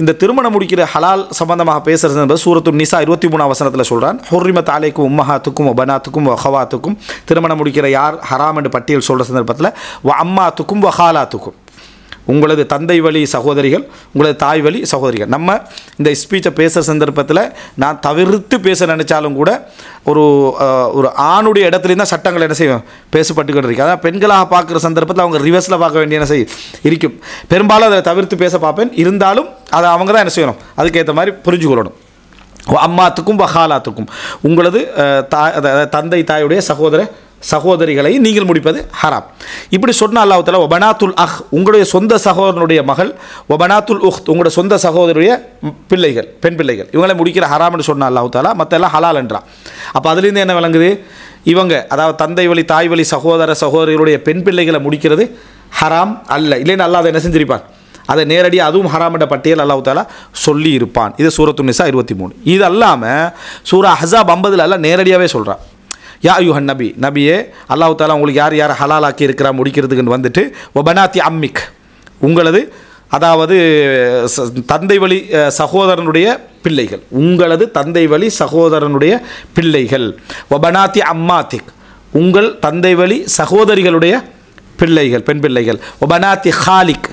இந்த திருமணம் முடிக்கிற ஹலால் சம்பந்தமாக பேசுகிறது என்பது சூரத்து நிசா 23 வசனத்தில் சொல்கிறான். ஹுர்ரிமத் அலைக்கும் உம்மஹாத்துக்கும் வபனாத்துக்கும் வஹவாத்துக்கும், திருமணம் முடிக்கிற யார் ஹராம் என்று பட்டியல் சொல்கிற சந்தர்ப்பத்தில் வ அம்மாத்துக்கும் வஹாலாத்துக்கும், உங்களது தந்தை வழி சகோதரிகள், உங்களது தாய் வழி சகோதரிகள். நம்ம இந்த ஸ்பீச்சை பேசுகிற சந்தர்ப்பத்தில் நான் தவிர்த்து பேச நினச்சாலும் கூட ஒரு ஆணுடைய இடத்துலேருந்து தான் சட்டங்கள் என்ன செய்யும் பேசப்பட்டுக்கிட்டு இருக்கு. அதான் பெண்களாக பார்க்குற சந்தர்ப்பத்தில் அவங்க ரிவர்ஸில் பார்க்க வேண்டிய என்ன இருக்கும். பெரும்பாலும் அதை தவிர்த்து பேச பார்ப்பேன். இருந்தாலும் அதை அவங்க தான் என்ன செய்யணும், அதுக்கேற்ற மாதிரி புரிஞ்சுக்கொள்ளணும். அம்மாத்துக்கும் வஹாலாத்துக்கும், உங்களது தந்தை தாயுடைய சகோதரிகளை நீங்கள் முடிப்பது ஹராம். இப்படி சொன்ன அல்லாஹ் தஆலா வபனாத்துல் அஹ், உங்களுடைய சொந்த சகோதரனுடைய மகள், வபனாத்துல் உஹ்த், உங்களுடைய சொந்த சகோதரனுடைய பிள்ளைகள், பெண் பிள்ளைகள், இவங்களை முடிக்கிற ஹராம்னு சொன்ன அல்லாஹ் தஆலா மற்ற எல்லாம் ஹலால் என்றான். அப்போ அதுலேருந்து என்ன விளங்குது, இவங்க அதாவது தந்தை வழி தாய் வழி சகோதர சகோதரிகளுடைய பெண் பிள்ளைகளை முடிக்கிறது ஹராம் அல்ல. இல்லைன்னு அல்லாஹ் அதை என்ன செஞ்சிருப்பான், அதை நேரடியாக அதுவும் ஹராம் என்ற பட்டியல் அல்லாஹ் தஆலா சொல்லி இருப்பான். இது சூரத்து நிசா 23. இது அல்லாமல் சூரா அஹ்ஸாப் 50 எல்லாம் நேரடியாகவே சொல்கிறான். யா அய்யுஹன் நபியே, அல்லாஹ் தஆலா உங்களுக்கு யார் ஹலாலாக்கி இருக்கிறா முடிக்கிறதுக்குன்னு வபனாத்தி அம்மிக், உங்களது அதாவது தந்தை வழி சகோதரனுடைய பிள்ளைகள், உங்களது தந்தை வழி சகோதரனுடைய பிள்ளைகள், வபனாத்தி அம்மாத்திக், உங்கள் தந்தை வழி சகோதரிகளுடைய பிள்ளைகள், பெண் பிள்ளைகள், வபனாத்தி ஹாலிக்,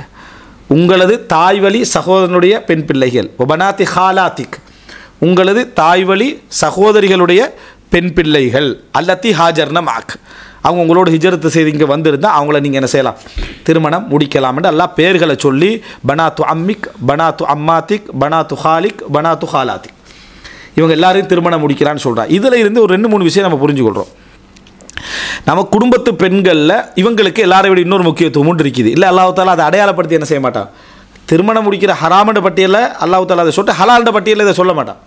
உங்களது தாய் வழி சகோதரனுடைய பெண் பிள்ளைகள், வபனாத்தி ஹாலாத்திக், உங்களது தாய்வழி சகோதரிகளுடைய பெண் பிள்ளைகள் அல்லத்தி ஹாஜர்ன மாக், அவங்க உங்களோட ஹிஜரத்து செய்து இங்கே வந்திருந்தால் அவங்கள நீங்கள் என்ன செய்யலாம், திருமணம் முடிக்கலாம் என்று அல்லாஹ் பேர்களை சொல்லி பனாத்து அம்மிக், பனாத்து அம்மாத்திக், பனாத்து ஹாலிக், பனாத்து ஹாலாத்திக், இவங்க எல்லாரையும் திருமணம் முடிக்கலான்னு சொல்கிறான். இதில் இருந்து ஒரு 2-3 விஷயம் நம்ம புரிஞ்சுக்கொள்கிறோம். நம்ம குடும்பத்து பெண்களில் இவங்களுக்கு எல்லாரையும் விட இன்னொரு முக்கியத்துவம் ஒன்று இருக்குது. இல்லை அல்லாஹ் தாலா அதை அடையாளப்படுத்தி என்ன செய்ய மாட்டான், திருமணம் முடிக்கிற ஹராமண்ட பட்டியலில் அல்லாஹ் தாலா அதை சொல்லிட்டு ஹலால்ட பட்டியலில் இதை சொல்ல மாட்டான்.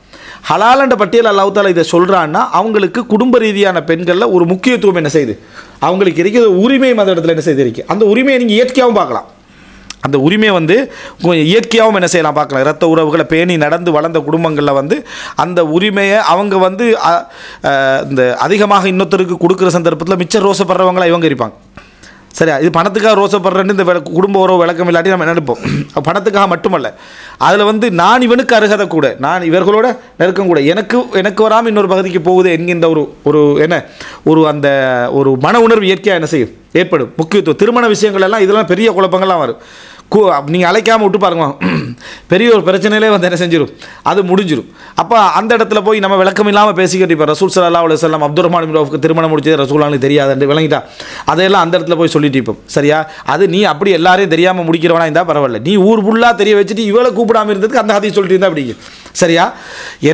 ஹலாலண்ட பட்டியல் அல்லாஹ் தாலா இதை சொல்கிறான்னா அவங்களுக்கு குடும்ப ரீதியான பெண்களில் ஒரு முக்கியத்துவம் என்ன செய்யுது, அவங்களுக்கு இருக்கிற உரிமையும் அந்த இடத்துல என்ன செய்து இருக்குது. அந்த உரிமையை நீங்கள் இயற்கையாகவும் பார்க்கலாம். அந்த உரிமையை கொஞ்சம் இயற்கையாகவும் என்ன செய்யலாம் பார்க்கலாம். இரத்த உறவுகளை பேணி நடந்து வளர்ந்த குடும்பங்களில் அந்த உரிமையை அவங்க இந்த அதிகமாக இன்னொருத்தருக்கு கொடுக்குற சந்தர்ப்பத்தில் மிச்சம் ரோசப்படுறவங்களா இவங்க இருப்பாங்க. சரியா, இது பணத்துக்காக ரோசப்படுறேன்னு இந்த குடும்ப உறவு விளக்கம் இல்லாட்டி நம்ம நினைப்போம். பணத்துக்காக மட்டுமல்ல, அதில் நான் இவனுக்கு அருகதை கூட, நான் இவர்களோட நெருக்கம் கூட, எனக்கு வராமல் இன்னொரு பகுதிக்கு போகுது என்கின்ற அந்த ஒரு மன உணர்வு இயற்கையாக என்ன செய்யும், ஏற்படும். முக்கியத்துவம் திருமண விஷயங்கள் எல்லாம் இதெல்லாம் பெரிய குழப்பங்கள்லாம் வரும். நீங்கள் அழைக்காமல் விட்டு பாருங்க, பெரிய ஒரு பிரச்சனையிலே என்ன செஞ்சிடும், அது முடிஞ்சிடும். அப்போ அந்த இடத்துல போய் நம்ம விளக்கம் இல்லாமல் பேசிக்கிட்டு இப்போ ரசூல் ஸல்லல்லாஹு அலைஹி வஸல்லம் அப்துர் ரஹ்மான் பின் அவுஃப்க்கு திருமணம் முடிச்சது ரசூலுல்லாஹ்க்கு தெரியாதுன்னு விளங்கிட்டா, அதையெல்லாம் அந்த இடத்துல போய் சொல்லிட்டு இப்போ சரியா, அது நீ அப்படி எல்லாரையும் தெரியாமல் முடிக்கிறவனா இருந்தால் பரவாயில்ல, நீ ஊர் ஃபுல்லாக தெரிய வச்சுட்டு இவளை கூப்பிடாமல் இருந்ததுக்கு அந்த ஹதீஸ் சொல்லிட்டு இருந்தால் அப்படி சரியா.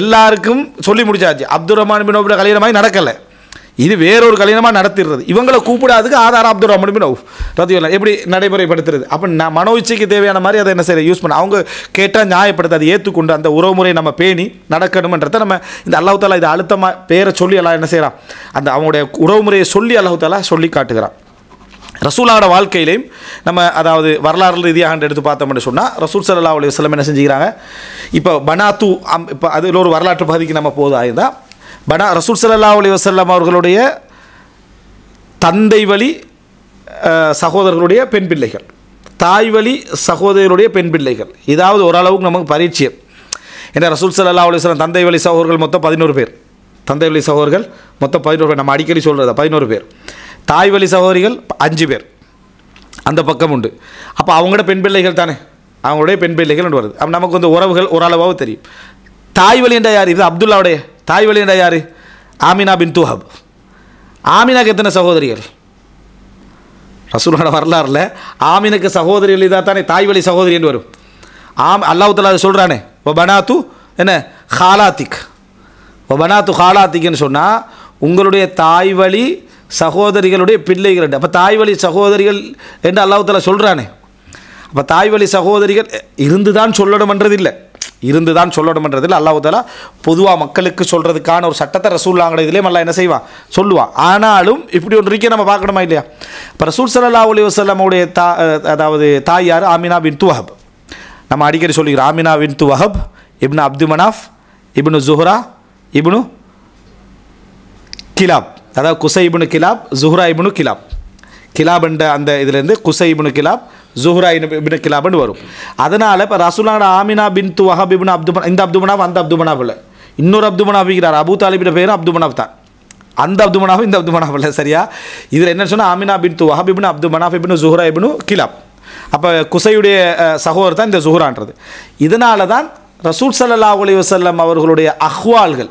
எல்லாருக்கும் சொல்லி முடிச்சாச்சு, அப்துர் ரஹ்மான் பின் அவுஃப் கல்யாணமாகி நடக்கலை, இது வேறொரு கல்யாணமாக நடத்திடுறது, இவங்களை கூப்பிடாதுக்கு ஆதாரம் அப்துர் ரஹ்மான் பின் அவுஃப் ரலியல்லாஹு எப்படி நடைமுறைப்படுத்துறது. அப்போ மனோ இச்சைக்கு தேவையான மாதிரி அதை என்ன செய்ய யூஸ் பண்ண, அவங்க கேட்டால் நியாயப்படுத்த அதை ஏற்றுக்கொண்டு அந்த உறவுமுறை நம்ம பேணி நடக்கணுமன்றதை நம்ம இந்த அல்லாஹ் தாலா இதை அழுத்தமாக பேரை சொல்லி எல்லாம் என்ன செய்யலாம், அந்த அவங்களுடைய உறவுமுறையை சொல்லி அல்லாஹ் தாலா சொல்லி காட்டுகிறான். ரசூலோட வாழ்க்கையிலையும் நம்ம அதாவது வரலாறு ரீதியாக எடுத்து பார்த்தோம்னு சொன்னால் ரசூல் ஸல்லல்லாஹு அலைஹி வஸல்லம் என்ன செஞ்சுக்கிறாங்க, இப்போ பனாத்து இப்போ அதில் ஒரு வரலாற்று பகுதிக்கு நம்ம போதாயிருந்தால் ரசூல் ஸல்லல்லாஹு அலைஹி வஸல்லம் அவர்களுடைய தந்தை வழி சகோதரர்களுடைய பெண் பிள்ளைகள், தாய் வழி சகோதரருடைய பெண் பிள்ளைகள், இதாவது ஓரளவுக்கு நமக்கு பரிச்சயம். ஏன்னா ரசூல் ஸல்லல்லாஹு அலைஹி வஸல்லம் தந்தை வழி சகோதரர்கள் மொத்தம் 11 பேர், தந்தை வழி சகோதரர்கள் மொத்தம் 11 பேர், நம்ம அடிக்கடி சொல்கிறதா 11 பேர், தாய் வழி சகோதரிகள் 5 பேர் அந்த பக்கம் உண்டு. அப்போ அவங்களோட பெண் பிள்ளைகள் தானே, அவங்களுடைய பெண் பிள்ளைகள் வருது. அப்போ நமக்கு உறவுகள் ஓரளவாக தெரியும். தாய் வழி என்ற யார், இது அப்துல்லாவுடைய தாய் வழி என்ற யார், ஆமினா பின் துஹப். ஆமினாக்கு எத்தனை சகோதரிகள், ரசூலோட வரலாறுல ஆமினுக்கு சகோதரிகள் இதாக தானே தாய் வழி சகோதரி என்று வரும். அல்லாஹ் தஆலா அதை சொல்கிறானே, வபனாத்து என்ன ஹாலாத்திக், வபனாத்து ஹாலாத்திக்னு சொன்னால் உங்களுடைய தாய் வழி சகோதரிகளுடைய பிள்ளைகள். அப்போ தாய் வழி சகோதரிகள் என்று அல்லாஹ் தஆலா சொல்கிறானே, அப்போ தாய் வழி சகோதரிகள் இருந்து தான் சொல்லணுமன்றதில்லை, இருந்து தான் சொல்லணுமன்றதில்லை. அல்லாஹ் தஆலா பொதுவாக மக்களுக்கு சொல்கிறதுக்கான ஒரு சட்டத்தை ரசூலுல்லாஹ் இதிலே அல்லாஹ் என்ன செய்வான், சொல்லுவான். ஆனாலும் இப்படி ஒன்று இருக்கே நம்ம பார்க்கணுமா இல்லையா. இப்போ ரசூல் ஸல்லல்லாஹு அலைஹி வஸல்லமுடைய அதாவது தாய் யார், ஆமினா பின்த் வஹப். நம்ம அடிக்கடி சொல்லிக்கிறோம், ஆமினா பின்த் வஹப் இப்னு அப்து மனாஃப் இப்னு ஜுஹ்ரா இப்னு கிலாப், அதாவது குசை இப்னு கிலாப், ஜுஹ்ரா இப்னு கிலாப். கிலாப் என்ற அந்த இதுலேருந்து குசை இப்னு கிலாப், ஜுஹ்ரா இப்னு கிலாப்னு வரும். அதனால் இப்போ ரசூலுல்லாஹ் ஆமினா பின்த் வஹப் இப்னு இந்த அப்து மனாஃப் அந்த அப்து மனாஃப் இல்லை, இன்னொரு அப்து மனாஃப் இருக்கிறார், அபூ தாலிபின் பேரும் அப்து மனாஃப் தான், அந்த அப்து மனாஃப் இந்த அப்து மனாஃப் இல்லை சரியா. இதில் என்ன சொன்னால் ஆமினா பின்த் வஹப் இப்னு அப்து மனாஃப் இப்னு ஜுஹ்ரா இப்னு கிலாப். அப்போ குசையுடைய சகோதரர் தான் இந்த ஜுஹ்ரான்றது. இதனால தான் ரசூல் ஸல்லல்லாஹு அலைஹி வஸல்லம் அவர்களுடைய அஹ்வால்கள்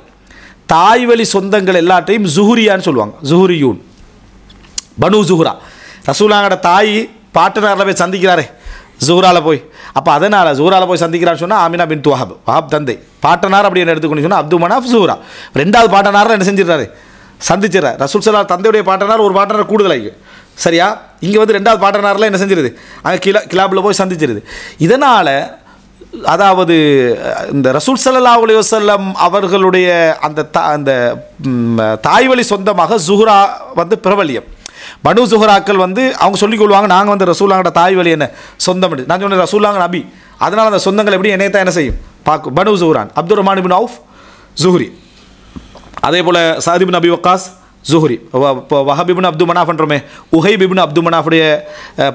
தாய் வழி சொந்தங்கள் எல்லாத்தையும் ஜுஹுரியான்னு சொல்லுவாங்க, ஜுஹுரியூன் பனு ஜுஹ்ரா. ரசூலுல்லாஹோட தாய் பாட்டனாரில் போய் சந்திக்கிறாரே ஜுஹ்ராவில் போய், அப்போ அதனால் ஜுஹ்ராவில் போய் சந்திக்கிறான்னு சொன்னால் ஆமினா பின்த் வஹப், வஹப் தந்தை, பாட்டனார் அப்படின்னு எடுத்துக்கொண்டு சொன்னால் அப்து மனாஃப் ஜுஹ்ரா, ரெண்டாவது பாட்டனாரில் என்ன செஞ்சிடறாரு, சந்திச்சிடறார். ரசூல் ஸல்லல்லாஹு தந்தையுடைய பாட்டனார் ஒரு பாட்டனார் கூடுதலாகி சரியா, இங்கே ரெண்டாவது பாட்டனாரில் என்ன செஞ்சிருது, அங்கே கிலாபில் போய் சந்திச்சிருது. இதனால் அதாவது இந்த ரசூல் ஸல்லல்லாஹு அலைஹி வஸல்லம் அவர்களுடைய அந்த தாய் வழி சொந்தமாக ஜுஹ்ரா பிரபல்யம். பனு ஜுஹ்ராக்கள் அவங்க சொல்லிக் கொள்வாங்க, நாங்கள் ரசூலுல்லாஹோட தாய் வழி என்ன சொந்தம். நான் சொன்னேன் ரசூலுல்லாஹ் நபி, அதனால் அந்த சொந்தங்கள் எப்படி என்னையத்தான் என்ன செய்யும் பார்க்கும். பனு ஜுஹ்ரான் அப்துர் ரஹ்மான் இப்னு அவுஃப் ஜுஹ்ரி, அதே போல் சஅத் இப்னு அபி வக்காஸ் ஜுஹ்ரி, வஹப் இப்னு அப்து மனாஃப் என்றோமே, உஹைப் இப்னு அப்து மனாஃபுடைய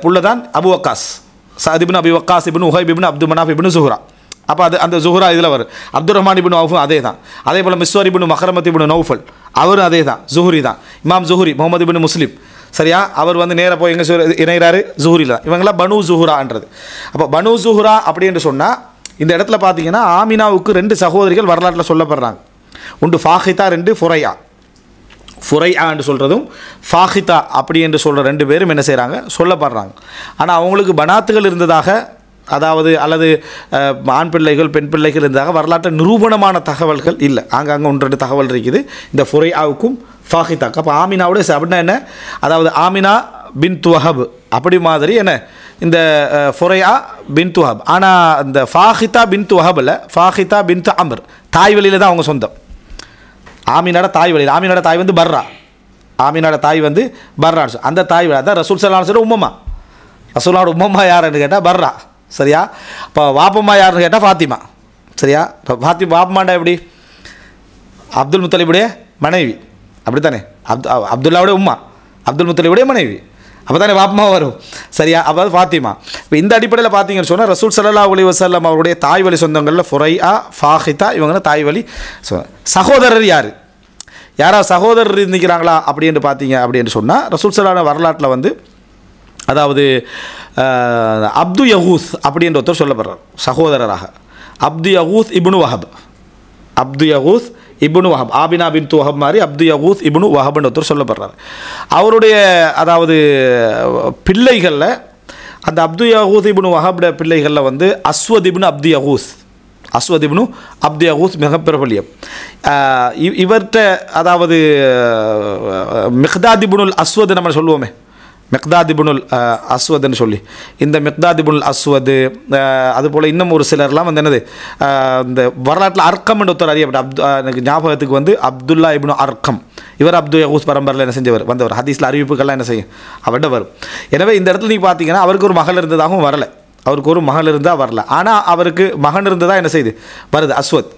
புள்ள தான் அபு வக்காஸ், சஅத் இப்னு அபி வக்காஸ் இப்னு உஹைப் இப்னு அப்து மனாஃப் இப்னு ஜுஹ்ரா. அப்போ அந்த ஜுஹ்ரா இதில் வரும். அப்துர் ரஹ்மான் இப்னு அவுஃபும் அதே தான். அதே போல் மிஸ்வர் இப்னு மஹ்ரமத் இப்னு நௌஃபல் அவரும் அதே தான், ஜுஹ்ரி தான். இமாம் ஜுஹ்ரி முகமது இப்னு முஸ்லிம் சரியா, அவர் நேராக போய் எங்கே இணைகிறாரு, ஜுஹ்ரியில் தான். இவங்களாம் பனு ஜுஹ்ரான்றது. அப்போ பனு ஜுஹ்ரா அப்படி என்று சொன்னால் இந்த இடத்துல பார்த்தீங்கன்னா ஆமினாவுக்கு 2 சகோதரிகள் வரலாற்றில் சொல்லப்படுறாங்க. ஒன்று ஃபாஹிதா, 2 ஃபுரையா. ஃபுரையா என்று சொல்கிறதும் ஃபாஹிதா அப்படி என்று சொல்கிற 2 பேரும் என்ன செய்கிறாங்க, சொல்லப்படுறாங்க. ஆனால் அவங்களுக்கு பனாத்துகள் இருந்ததாக, அதாவது அல்லது ஆண் பிள்ளைகள் பெண் பிள்ளைகள் இருந்ததாக வரலாற்று நிரூபணமான தகவல்கள் இல்லை. அங்கங்கே 1-2 தகவல் இருக்குது இந்த ஃபுரையாவுக்கும் ஃபாஹிதாக்கு. அப்போ ஆமினாவுடைய அப்படின்னா என்ன, அதாவது ஆமினா பின்த் வஹப் அப்படி மாதிரி என்ன இந்த ஃபுரையா பின்த் வஹப். ஆனால் இந்த ஃபாஹிதா பின்த் வஹப் இல்லை, ஃபாஹிதா பின்த் அம்ர், தாய் வழியில் தான் அவங்க சொந்தம். ஆமினாட தாய் வழியில், ஆமினாட தாய் வந்து பர்ரா, ஆமினாட தாய் வந்து பர்ரா. அந்த தாய் வழி அதான் ரசூல் ஸல்லல்லாஹு அலைஹி வஸல்லம் உம்மம்மா. ரசூலோட உம்மம்மா யாருன்னு கேட்டால் பர்ரா, சரியா. இப்போ வாப்பம்மா யாருன்னு கேட்டால் ஃபாத்திமா, சரியா. வாப்பம்மாண்டா எப்படி, அப்துல் முத்தலிபுடைய மனைவி, அப்படி தானே. அப்துல்லாவுடைய உம்மா, அப்துல் முத்தலிபுடைய மனைவி, அப்போ தானே வாப்பமா வரும், சரியா. அப்போ ஃபாத்திமா. இப்போ இந்த அடிப்படையில் பார்த்தீங்கன்னு சொன்னால் ரசூல் ஸல்லல்லாஹு அலைஹி வஸல்லம் அவருடைய தாய் வழி சொந்தங்களில் ஃபுரையா, ஃபாஹிதா இவங்க தாய் வழி. சகோதரர் யார், யாராவது சகோதரர் இருந்துக்கிறாங்களா அப்படின்னு பார்த்தீங்க அப்படின்னு சொன்னால் ரசூல் ஸல்லல்லாஹு வரலாற்றில் வந்து, அதாவது அப்து யகூஸ் அப்படின்ற ஒருத்தர் சொல்லப்படுறார் சகோதரராக. அப்து யகூஸ் இப்னு வஹப், அப்து யகூஸ் இப்னு வஹப், ஆபினா பின்த் வஹப் மாதிரி அப்து யகூஸ் இப்னு வஹப்னு ஒருத்தர் சொல்லப்படுறார். அவருடைய அதாவது பிள்ளைகளில் அந்த அப்து யகூஸ் இப்னு வஹப்ட பிள்ளைகளில் வந்து அஸ்வத் இப்னு அப்து யகூஸ், அஸ்வத் இப்னு அப்து யகூஸ் மிக பிரபல்யம். இவர்கிட்ட அதாவது மிக்தாத் இப்னுல் அஸ்வத் நம்ம சொல்லுவோமே, மிக்தாத் இப்னுல் அஸ்வதுன்னு சொல்லி, இந்த மிக்தாத் இப்னுல் அஸ்வது அதுபோல் இன்னும் ஒரு சிலர்லாம் வந்து என்னது இந்த வரலாற்றில் அர்க்கம் என்ற ஒருத்தர் அறியப்பட்ட எனக்கு ஞாபகத்துக்கு வந்து அப்துல்லா இப்னு அர்க்கம். இவர் அப்து யகூஸ் பரம்பரில் என்ன செஞ்சவர் வந்தவர், ஹதீஸில் அறிவிப்புகள்லாம் என்ன செய்யும் அவர்கிட்ட வரும். எனவே இந்த இடத்துல நீங்கள் பார்த்தீங்கன்னா அவருக்கு ஒரு மகள் இருந்ததாகவும் வரலை, அவருக்கு ஒரு மகள் இருந்தால் வரல, ஆனால் அவருக்கு மகன் இருந்ததாக என்ன செய்யுது வருது அஸ்வத்.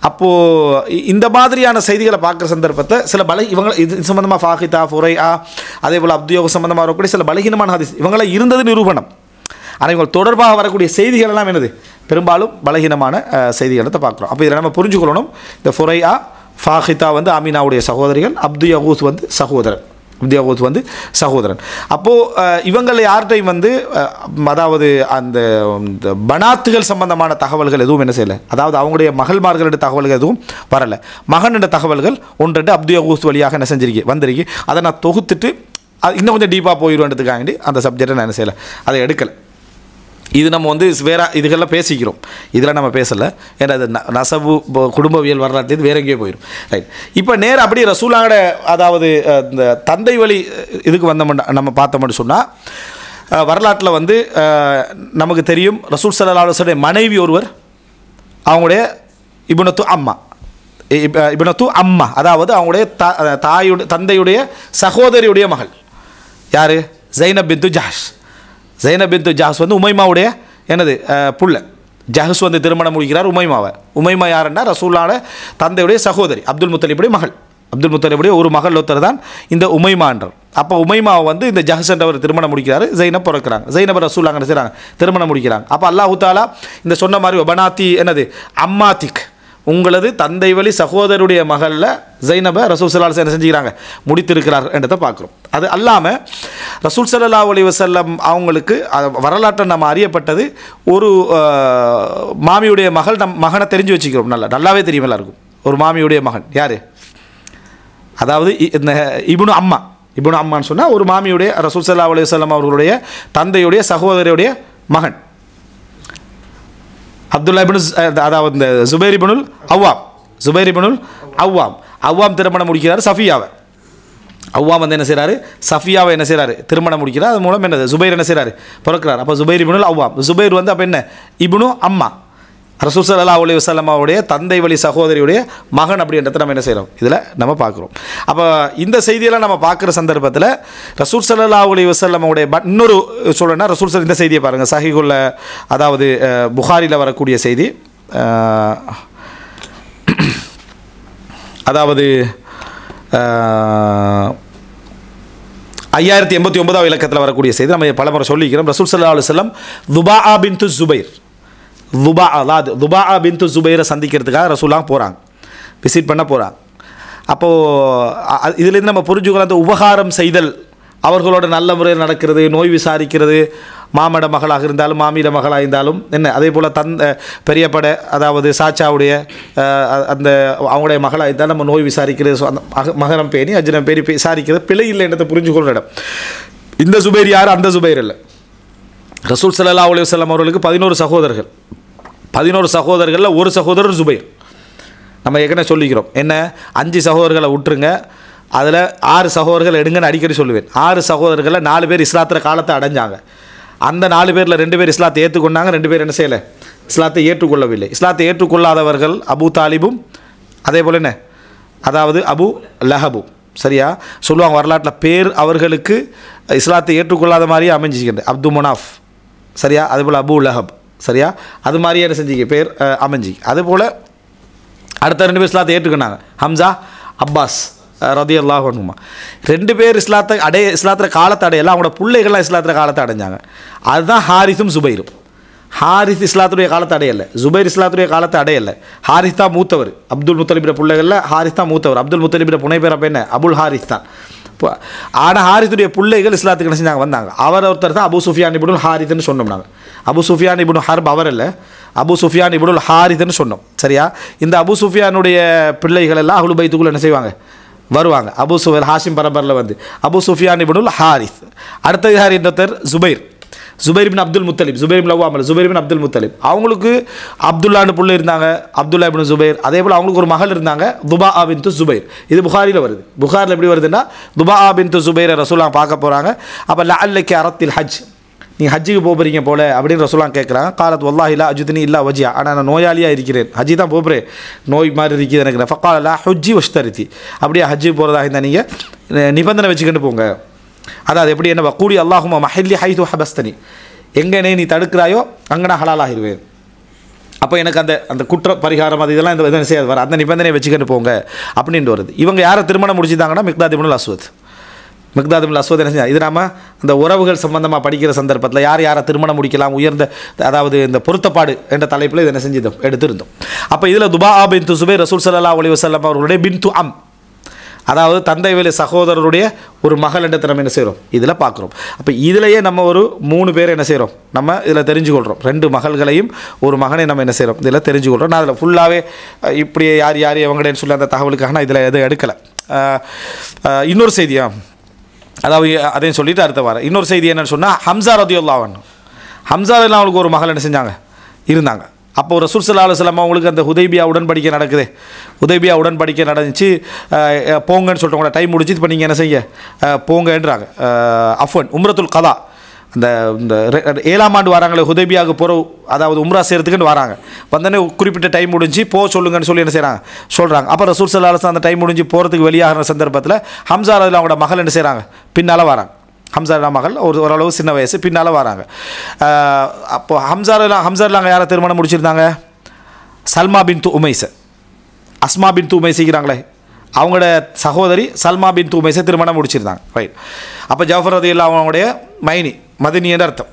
அப்போது இந்த மாதிரியான செய்திகளை பார்க்குற சந்தர்ப்பத்தை சில இவங்க இது சம்மந்தமாக ஃபாஹிதா, ஃபுரையா அதே போல் அப்து யகூஸ் சம்மந்தமாக வரக்கூடிய சில பலகீனமான ஹதீஸ் இவங்களாம் இருந்தது நிரூபணம். ஆனால் இவங்க தொடர்பாக வரக்கூடிய செய்திகள் எல்லாம் என்னது பெரும்பாலும் பலகீனமான செய்திகளை பார்க்குறோம். அப்போ இதில் நம்ம புரிஞ்சுக்கொள்ளணும், இந்த ஃபுரையா ஃபாஹிதா வந்து அமீனாவுடைய சகோதரிகள், அப்து யகூஸ் வந்து சகோதரன், அப்து யகூஸ் வந்து சகோதரன். அப்போது இவங்களை யார்கிட்டையும் வந்து அதாவது அந்த பனாத்துகள் சம்பந்தமான தகவல்கள் எதுவும் என்ன செய்யலை, அதாவது அவங்களுடைய மகள்மார்களுடைய தகவல்கள் எதுவும் வரலை. மகன் என்ற தகவல்கள் 1-2 அப்து யகூஸ் வழியாக என்ன செஞ்சிருக்கு வந்திருக்கு. அதை நான் தொகுத்துட்டு இன்னும் கொஞ்சம் டீப்பாக போயிடுவேன்றதுக்காண்டி அந்த சப்ஜெக்டை நான் என்ன செய்யலை, அதை எடுக்கலை. இது நம்ம வந்து வேறு இதுகளில் பேசிக்கிறோம், இதில் நம்ம பேசலை. ஏன்னா அது நசபு குடும்பவியல் வரலாற்று வேற எங்கேயோ போயிடும். ரைட். இப்போ நேரம் அப்படி ரசூலாவோட அதாவது இந்த தந்தை வழி இதுக்கு நம்ம பார்த்தோம்னு சொன்னால் வரலாற்றில் வந்து நமக்கு தெரியும் ரசூல் ஸல்லல்லாஹு அலைஹி வஸல்லம் மனைவி ஒருவர், அவங்களுடைய இப்னத்து அம்மா, அதாவது அவங்களுடைய தந்தையுடைய சகோதரியுடைய மகள் யார், ஜைனப் பின்து ஜஹஷ். ஜைனப் பின்து ஜஹஷ் வந்து உமைமாவுடைய என்னது புள்ள. ஜஹஷ் வந்து திருமணம் முடிக்கிறார் உமைமாவை. உமைமா யாருன்னா ரசூலுல்லாஹ்வோட தந்தையுடைய சகோதரி, அப்துல் முத்தலிபுடைய மகள். அப்துல் முத்தலிபுடைய ஒரு மகள் ஒருத்தர் தான் இந்த உமைமான்றவர். அப்போ உமைமாவை வந்து இந்த ஜஹஷ் என்றவர் திருமணம் முடிக்கிறாரு, ஜைனப் பிறக்கிறாங்க. ஜைனப் ரசூலுல்லாஹ் என்ன செய்கிறாங்க, திருமணம் முடிக்கிறாங்க. அப்போ அல்லாஹ் தஆலா இந்த சொன்ன மாதிரி பனாத்தி என்னது அம்மாத்திக், உங்களது தந்தை வழி சகோதரருடைய மகளில் ஜைனபை ரசூல் ஸல்லல்லாஹு அலைஹி வஸல்லம் செஞ்சுக்கிறாங்க முடித்திருக்கிறார் என்றதை பார்க்குறோம். அது அல்லாமல் ரசூல் ஸல்லல்லாஹு அலைஹி வஸல்லம் அவங்களுக்கு வரலாற்றை நம்ம அறியப்பட்டது ஒரு மாமியுடைய மகள் மகனை தெரிஞ்சு வச்சுக்கிறோம், நல்லாவே தெரியும் எல்லாருக்கும். ஒரு மாமியுடைய மகன் யார், அதாவது இந்த இப்னு அம்மான்னு சொன்னால் ஒரு மாமியுடைய ரசூல் ஸல்லல்லாஹு அலைஹி வஸல்லம் அவர்களுடைய தந்தையுடைய சகோதரியுடைய மகன் அப்துல்லா இப்னு, அதாவது இந்த ஜுபைர் இப்னுல் அவ்வாம் திருமணம் முடிக்கிறார் சஃபியாவை. அவ்வாம் வந்து என்ன செய்கிறாரு, சஃபியாவை என்ன செய்கிறாரு திருமணம் முடிக்கிறார். அது மூலம் என்னது ஜுபைர் என்ன செய்கிறாரு பிறக்கிறார். அப்போ ஜுபைர் இப்னுல் அவ்வாம், ஜுபைர் வந்து அப்போ என்ன இப்னு அம்மா, ரசூல் ஸல்லல்லாஹு அலைஹி வஸல்லம் அவருடைய தந்தை வழி சகோதரியுடைய மகன் அப்படின்றத நம்ம என்ன செய்கிறோம் இதில் நம்ம பார்க்குறோம். அப்போ இந்த செய்தியெல்லாம் நம்ம பார்க்குற சந்தர்ப்பத்தில் ரசூல் ஸல்லல்லாஹு அலைஹி வஸல்லம் அவருடைய இன்னொரு சொல்லணும்னா ரசூல் இந்த செய்தியை பாருங்கள், சஹீஹுல் அதாவது புகாரியில் வரக்கூடிய செய்தி, அதாவது 5089 இலக்கத்தில் வரக்கூடிய செய்தி நம்ம பலமுறை சொல்லிக்கிறோம். ரசூல் ஸல்லல்லாஹு அலைஹி வஸல்லம் துபாஆ பின்து ஜுபைர், துபாஆ பின்து ஜுபைரை சந்திக்கிறதுக்காக ரசூலுல்லாஹ் போகிறாங்க, விசிட் பண்ண போகிறாங்க. அப்போது இதுலேருந்து நம்ம புரிஞ்சுக்கலாம் அந்த உபகாரம் செய்தல் அவர்களோட நல்ல முறையில் நடக்கிறது, நோய் விசாரிக்கிறது, மாமட மகளாக இருந்தாலும் மாமியிட மகளாக இருந்தாலும் என்ன, அதே போல் பெரியப்பட அதாவது சாச்சாவுடைய அந்த அவங்களுடைய மகளாக இருந்தால் நம்ம நோய் விசாரிக்கிறது, அந்த மகரம் பேணி அஜ்னம் பேணி விசாரிக்கிறது பிழை இல்லை என்றதை புரிஞ்சுக்கொள்கிற இடம். இந்த சுபைர் யார்? அந்த சுபைர் இல்லை. ரசூல் ஸல்லல்லாஹு அலைஹி வஸல்லம் அவர்களுக்கு 11 சகோதரர்கள். 11 சகோதரர்களில் ஒரு சகோதரர் சுபைர். நம்ம ஏற்கனவே சொல்லிக்கிறோம் என்ன, 5 சகோதரர்களை விட்டுருங்க, அதில் 6 சகோதரர்கள் எடுங்கன்னு அடிக்கடி சொல்லுவேன். 6 சகோதரர்களில் 4 பேர் இஸ்லாத்திர காலத்தை அடைஞ்சாங்க. அந்த 4 பேரில் 2 பேர் இஸ்லாத்தை ஏற்றுக்கொண்டாங்க, 2 பேர் என்ன செய்யலை, இஸ்லாத்தை ஏற்றுக்கொள்ளவில்லை. இஸ்லாத்தை ஏற்றுக்கொள்ளாதவர்கள் அபு தாலிபும் அதே போல் என்ன, அதாவது அபு லஹபும். சரியா சொல்லுவாங்க வரலாற்றில் பேர் அவர்களுக்கு இஸ்லாத்தை ஏற்றுக்கொள்ளாத மாதிரியே அமைஞ்சிக்கிது. அப்து முனாஃப் சரியா, அதுபோல் அபு லஹப் சரியா, அது மாதிரியே என்ன செஞ்சிக்க பேர் அமைஞ்சி. அதுபோல் அடுத்த 2 பேர் இஸ்லாத்தை ஏற்றுக்கினாங்க, ஹம்சா அப்பாஸ் ரலியல்லாஹு அன்ஹுமா. 2 பேர் இஸ்லாத்திர காலத்தை அடையலாம், அவங்களோட பிள்ளைகள்லாம் இஸ்லாத்திர காலத்தை அடைஞ்சாங்க. அதுதான் ஹாரிஸும் சுபைரும். ஹாரிஸ் இஸ்லாத்துடைய காலத்தை அடையலை, ஜுபைர் இஸ்லாத்துடைய காலத்தை அடையலை. ஹாரிஸ் தான் மூத்தவர், அப்துல் முத்தலிபிற பிள்ளைகளில் ஹாரிஸ் தான் மூத்தவர். அப்துல் முத்தலிபிற புனை பேர் அப்போ என்ன, அபுல் ஹாரிஸ் தான். ஆனால் ஹாரிஸுடைய பிள்ளைகள் இஸ்லாத்துக்கு என்ன செஞ்சாங்க, வந்தாங்க. அவர் ஒருத்தர் தான் அபு சுஃபியான் இப்னுல் ஹாரிஸ்ன்னு சொன்னோம் நாங்கள். அபு சுஃபியான் இப்னு ஹர்ப் அவர் இல்லை, அபு சுஃபியான் இப்னுல் ஹாரிஸ்ன்னு சொன்னோம். சரியா, இந்த அபு சுஃபியானுடைய பிள்ளைகள் எல்லாம் அஹ்லு பைத்துக்குள்ள என்ன செய்வாங்க, வருவாங்க. அபு சுஃபியான் ஹாஷிம் பரம்பரில் வந்து அபு சுஃபியான் இப்னுல் ஹாரிஸ். அடுத்தது யார் இன்னொருத்தர், ஜுபைர் பின் அப்துல் முத்தலிப், ஜுபைர் பின் லவ்வாமல், ஜுபைர் பின் அப்துல் முத்தலிப். அவங்களுக்கு அப்துல்லான்னு பிள்ளை இருந்தாங்க, அப்துல்லா பின் ஜுபைர். அதே போல் அவங்களுக்கு ஒரு மகள் இருந்தாங்க, துபா பின்து ஜுபைர். இது புகாரியில் வருது. புகாரில் எப்படி வருதுன்னா, துபா பின்து ஜுபைரை ரசூலா பார்க்க போகிறாங்க. அப்போ லஅல்லகி அரத்தில் ஹஜ், நீங்கள் ஹஜ்ஜுக்கு போகிறீங்க போல அப்படின்னு ரசூலா கேட்குறாங்க. காலத் வல்லாஹி லா அஜுதினி இல்லா வஜியா, ஆனால் நான் நோயாளியாக இருக்கிறேன், ஹஜ்ஜி தான் போகிறேன், நோய் மாதிரி இருக்குது எனக்கு. ஃபக்கால லா ஹுஜ்ஜி வஷ்தரித்தி, அப்படியே ஹஜ்ஜுக்கு போகிறதா இருந்தால் நீங்கள் நிபந்தனை வச்சுக்கிட்டு போங்க. அதாவது எப்படி என்ன, கூடி அல்லாஹுமா மஹல்லி ஹைது ஹபஸ்தனி, எங்கனே நீ தடுக்கிறாயோ அங்கே நான் ஹலாலாகிடுவேன். அப்போ எனக்கு அந்த குற்ற பரிகாரம் அது இதெல்லாம் இந்த இதை செய்யாது வர, அந்த நிபந்தனையை வச்சுக்கிட்டு போங்க அப்படின்ட்டு வருது. இவங்க யாரை திருமணம் முடிச்சிருந்தாங்கன்னா மிக்தாத் இப்னுல் அஸ்வத். மிக்தாத் இப்னுல் அஸ்வத் என்ன செஞ்சாங்க, இது நாம் அந்த உறவுகள் சம்பந்தமாக படிக்கிற சந்தர்ப்பத்தில் யாரை திருமணம் முடிக்கலாம், உயர்ந்த அதாவது இந்த பொருத்தப்பாடு என்ற தலைப்பில் இதை என்ன செஞ்சிருந்தோம், எடுத்திருந்தோம். அப்போ இதில் துபா பின்து சுபைர் ரசூல் ஸல்லல்லாஹு அலைஹி வஸல்லம் அவர்களுடைய பின்து அம், அதாவது தந்தை வேலை சகோதரருடைய ஒரு மகள் என்ற நம்ம என்ன செய்கிறோம் இதில் பார்க்குறோம். அப்போ இதிலேயே நம்ம ஒரு 3 பேர் என்ன செய்கிறோம், நம்ம இதில் தெரிஞ்சுக்கொள்கிறோம். 2 மகள்களையும் ஒரு மகனை நம்ம என்ன செய்கிறோம் இதில் தெரிஞ்சுக்கொள்கிறோம். நான் அதில் ஃபுல்லாகவே இப்படி யார் எவங்கன்னு சொல்லி அந்த தகவலுக்காக நான் இதில் எதுவும் எடுக்கலை. இன்னொரு செய்தியா, அதாவது அதையும் சொல்லிவிட்டு அடுத்த வாரம் இன்னொரு செய்தி என்னென்னு சொன்னால், ஹம்சா ரலியல்லாஹு அன்ஹு, ஹம்சா எல்லாம் அவங்களுக்கு ஒரு மகள் என்ன செஞ்சாங்க, இருந்தாங்க. அப்போது ரசூல் ஸல்லல்லாஹு அலைஹி வஸல்லம் அவங்களுக்கு அந்த ஹுதைபியா உடன்படிக்கை நடக்குது. ஹுதைபியா உடன்படிக்கை நடந்துச்சு, போங்கன்னு சொல்லிட்டு உங்களோட டைம் முடிச்சு இப்போ நீங்கள் என்ன செய்ய போங்கன்றாங்க. அஃப்வன் உம்ரத்துல் கதா, இந்த 7ஆம் ஆண்டு வராங்களே ஹுதைபியாவுக்கு போகிற, அதாவது உம்ரா செய்கிறதுக்குன்னு வராங்க. வந்தோடனே குறிப்பிட்ட டைம் முடிஞ்சு சொல்லுங்கன்னு சொல்லி என்ன செய்கிறாங்க சொல்கிறாங்க. அப்போ ரசூல் ஸல்லல்லாஹு அலைஹி வஸல்லம் அந்த டைம் முடிஞ்சு போகிறதுக்கு வெளியாகிற சந்தர்ப்பத்தில் ஹம்சா ரலியல்லாஹு அவங்களோட மகள் என்ன செய்கிறாங்க, பின்னால் வராங்க. ஹம்சா மகள் ஓரளவு சின்ன வயசு, பின்னால் வராங்க. அப்போது ஹம்சாரில் யாரை திருமணம் முடிச்சிருந்தாங்க, சல்மா பின்து உமைஸ, அஸ்மா பின்து உமைஸிக்கிறாங்களே அவங்களோட சகோதரி சல்மா பின்து உமைஸை திருமணம் முடிச்சிருந்தாங்க. ரைட். அப்போ ஜாஃபர் ரலியல்லாஹு அவங்களுடைய மைனி, மதினி என்ற அர்த்தம்,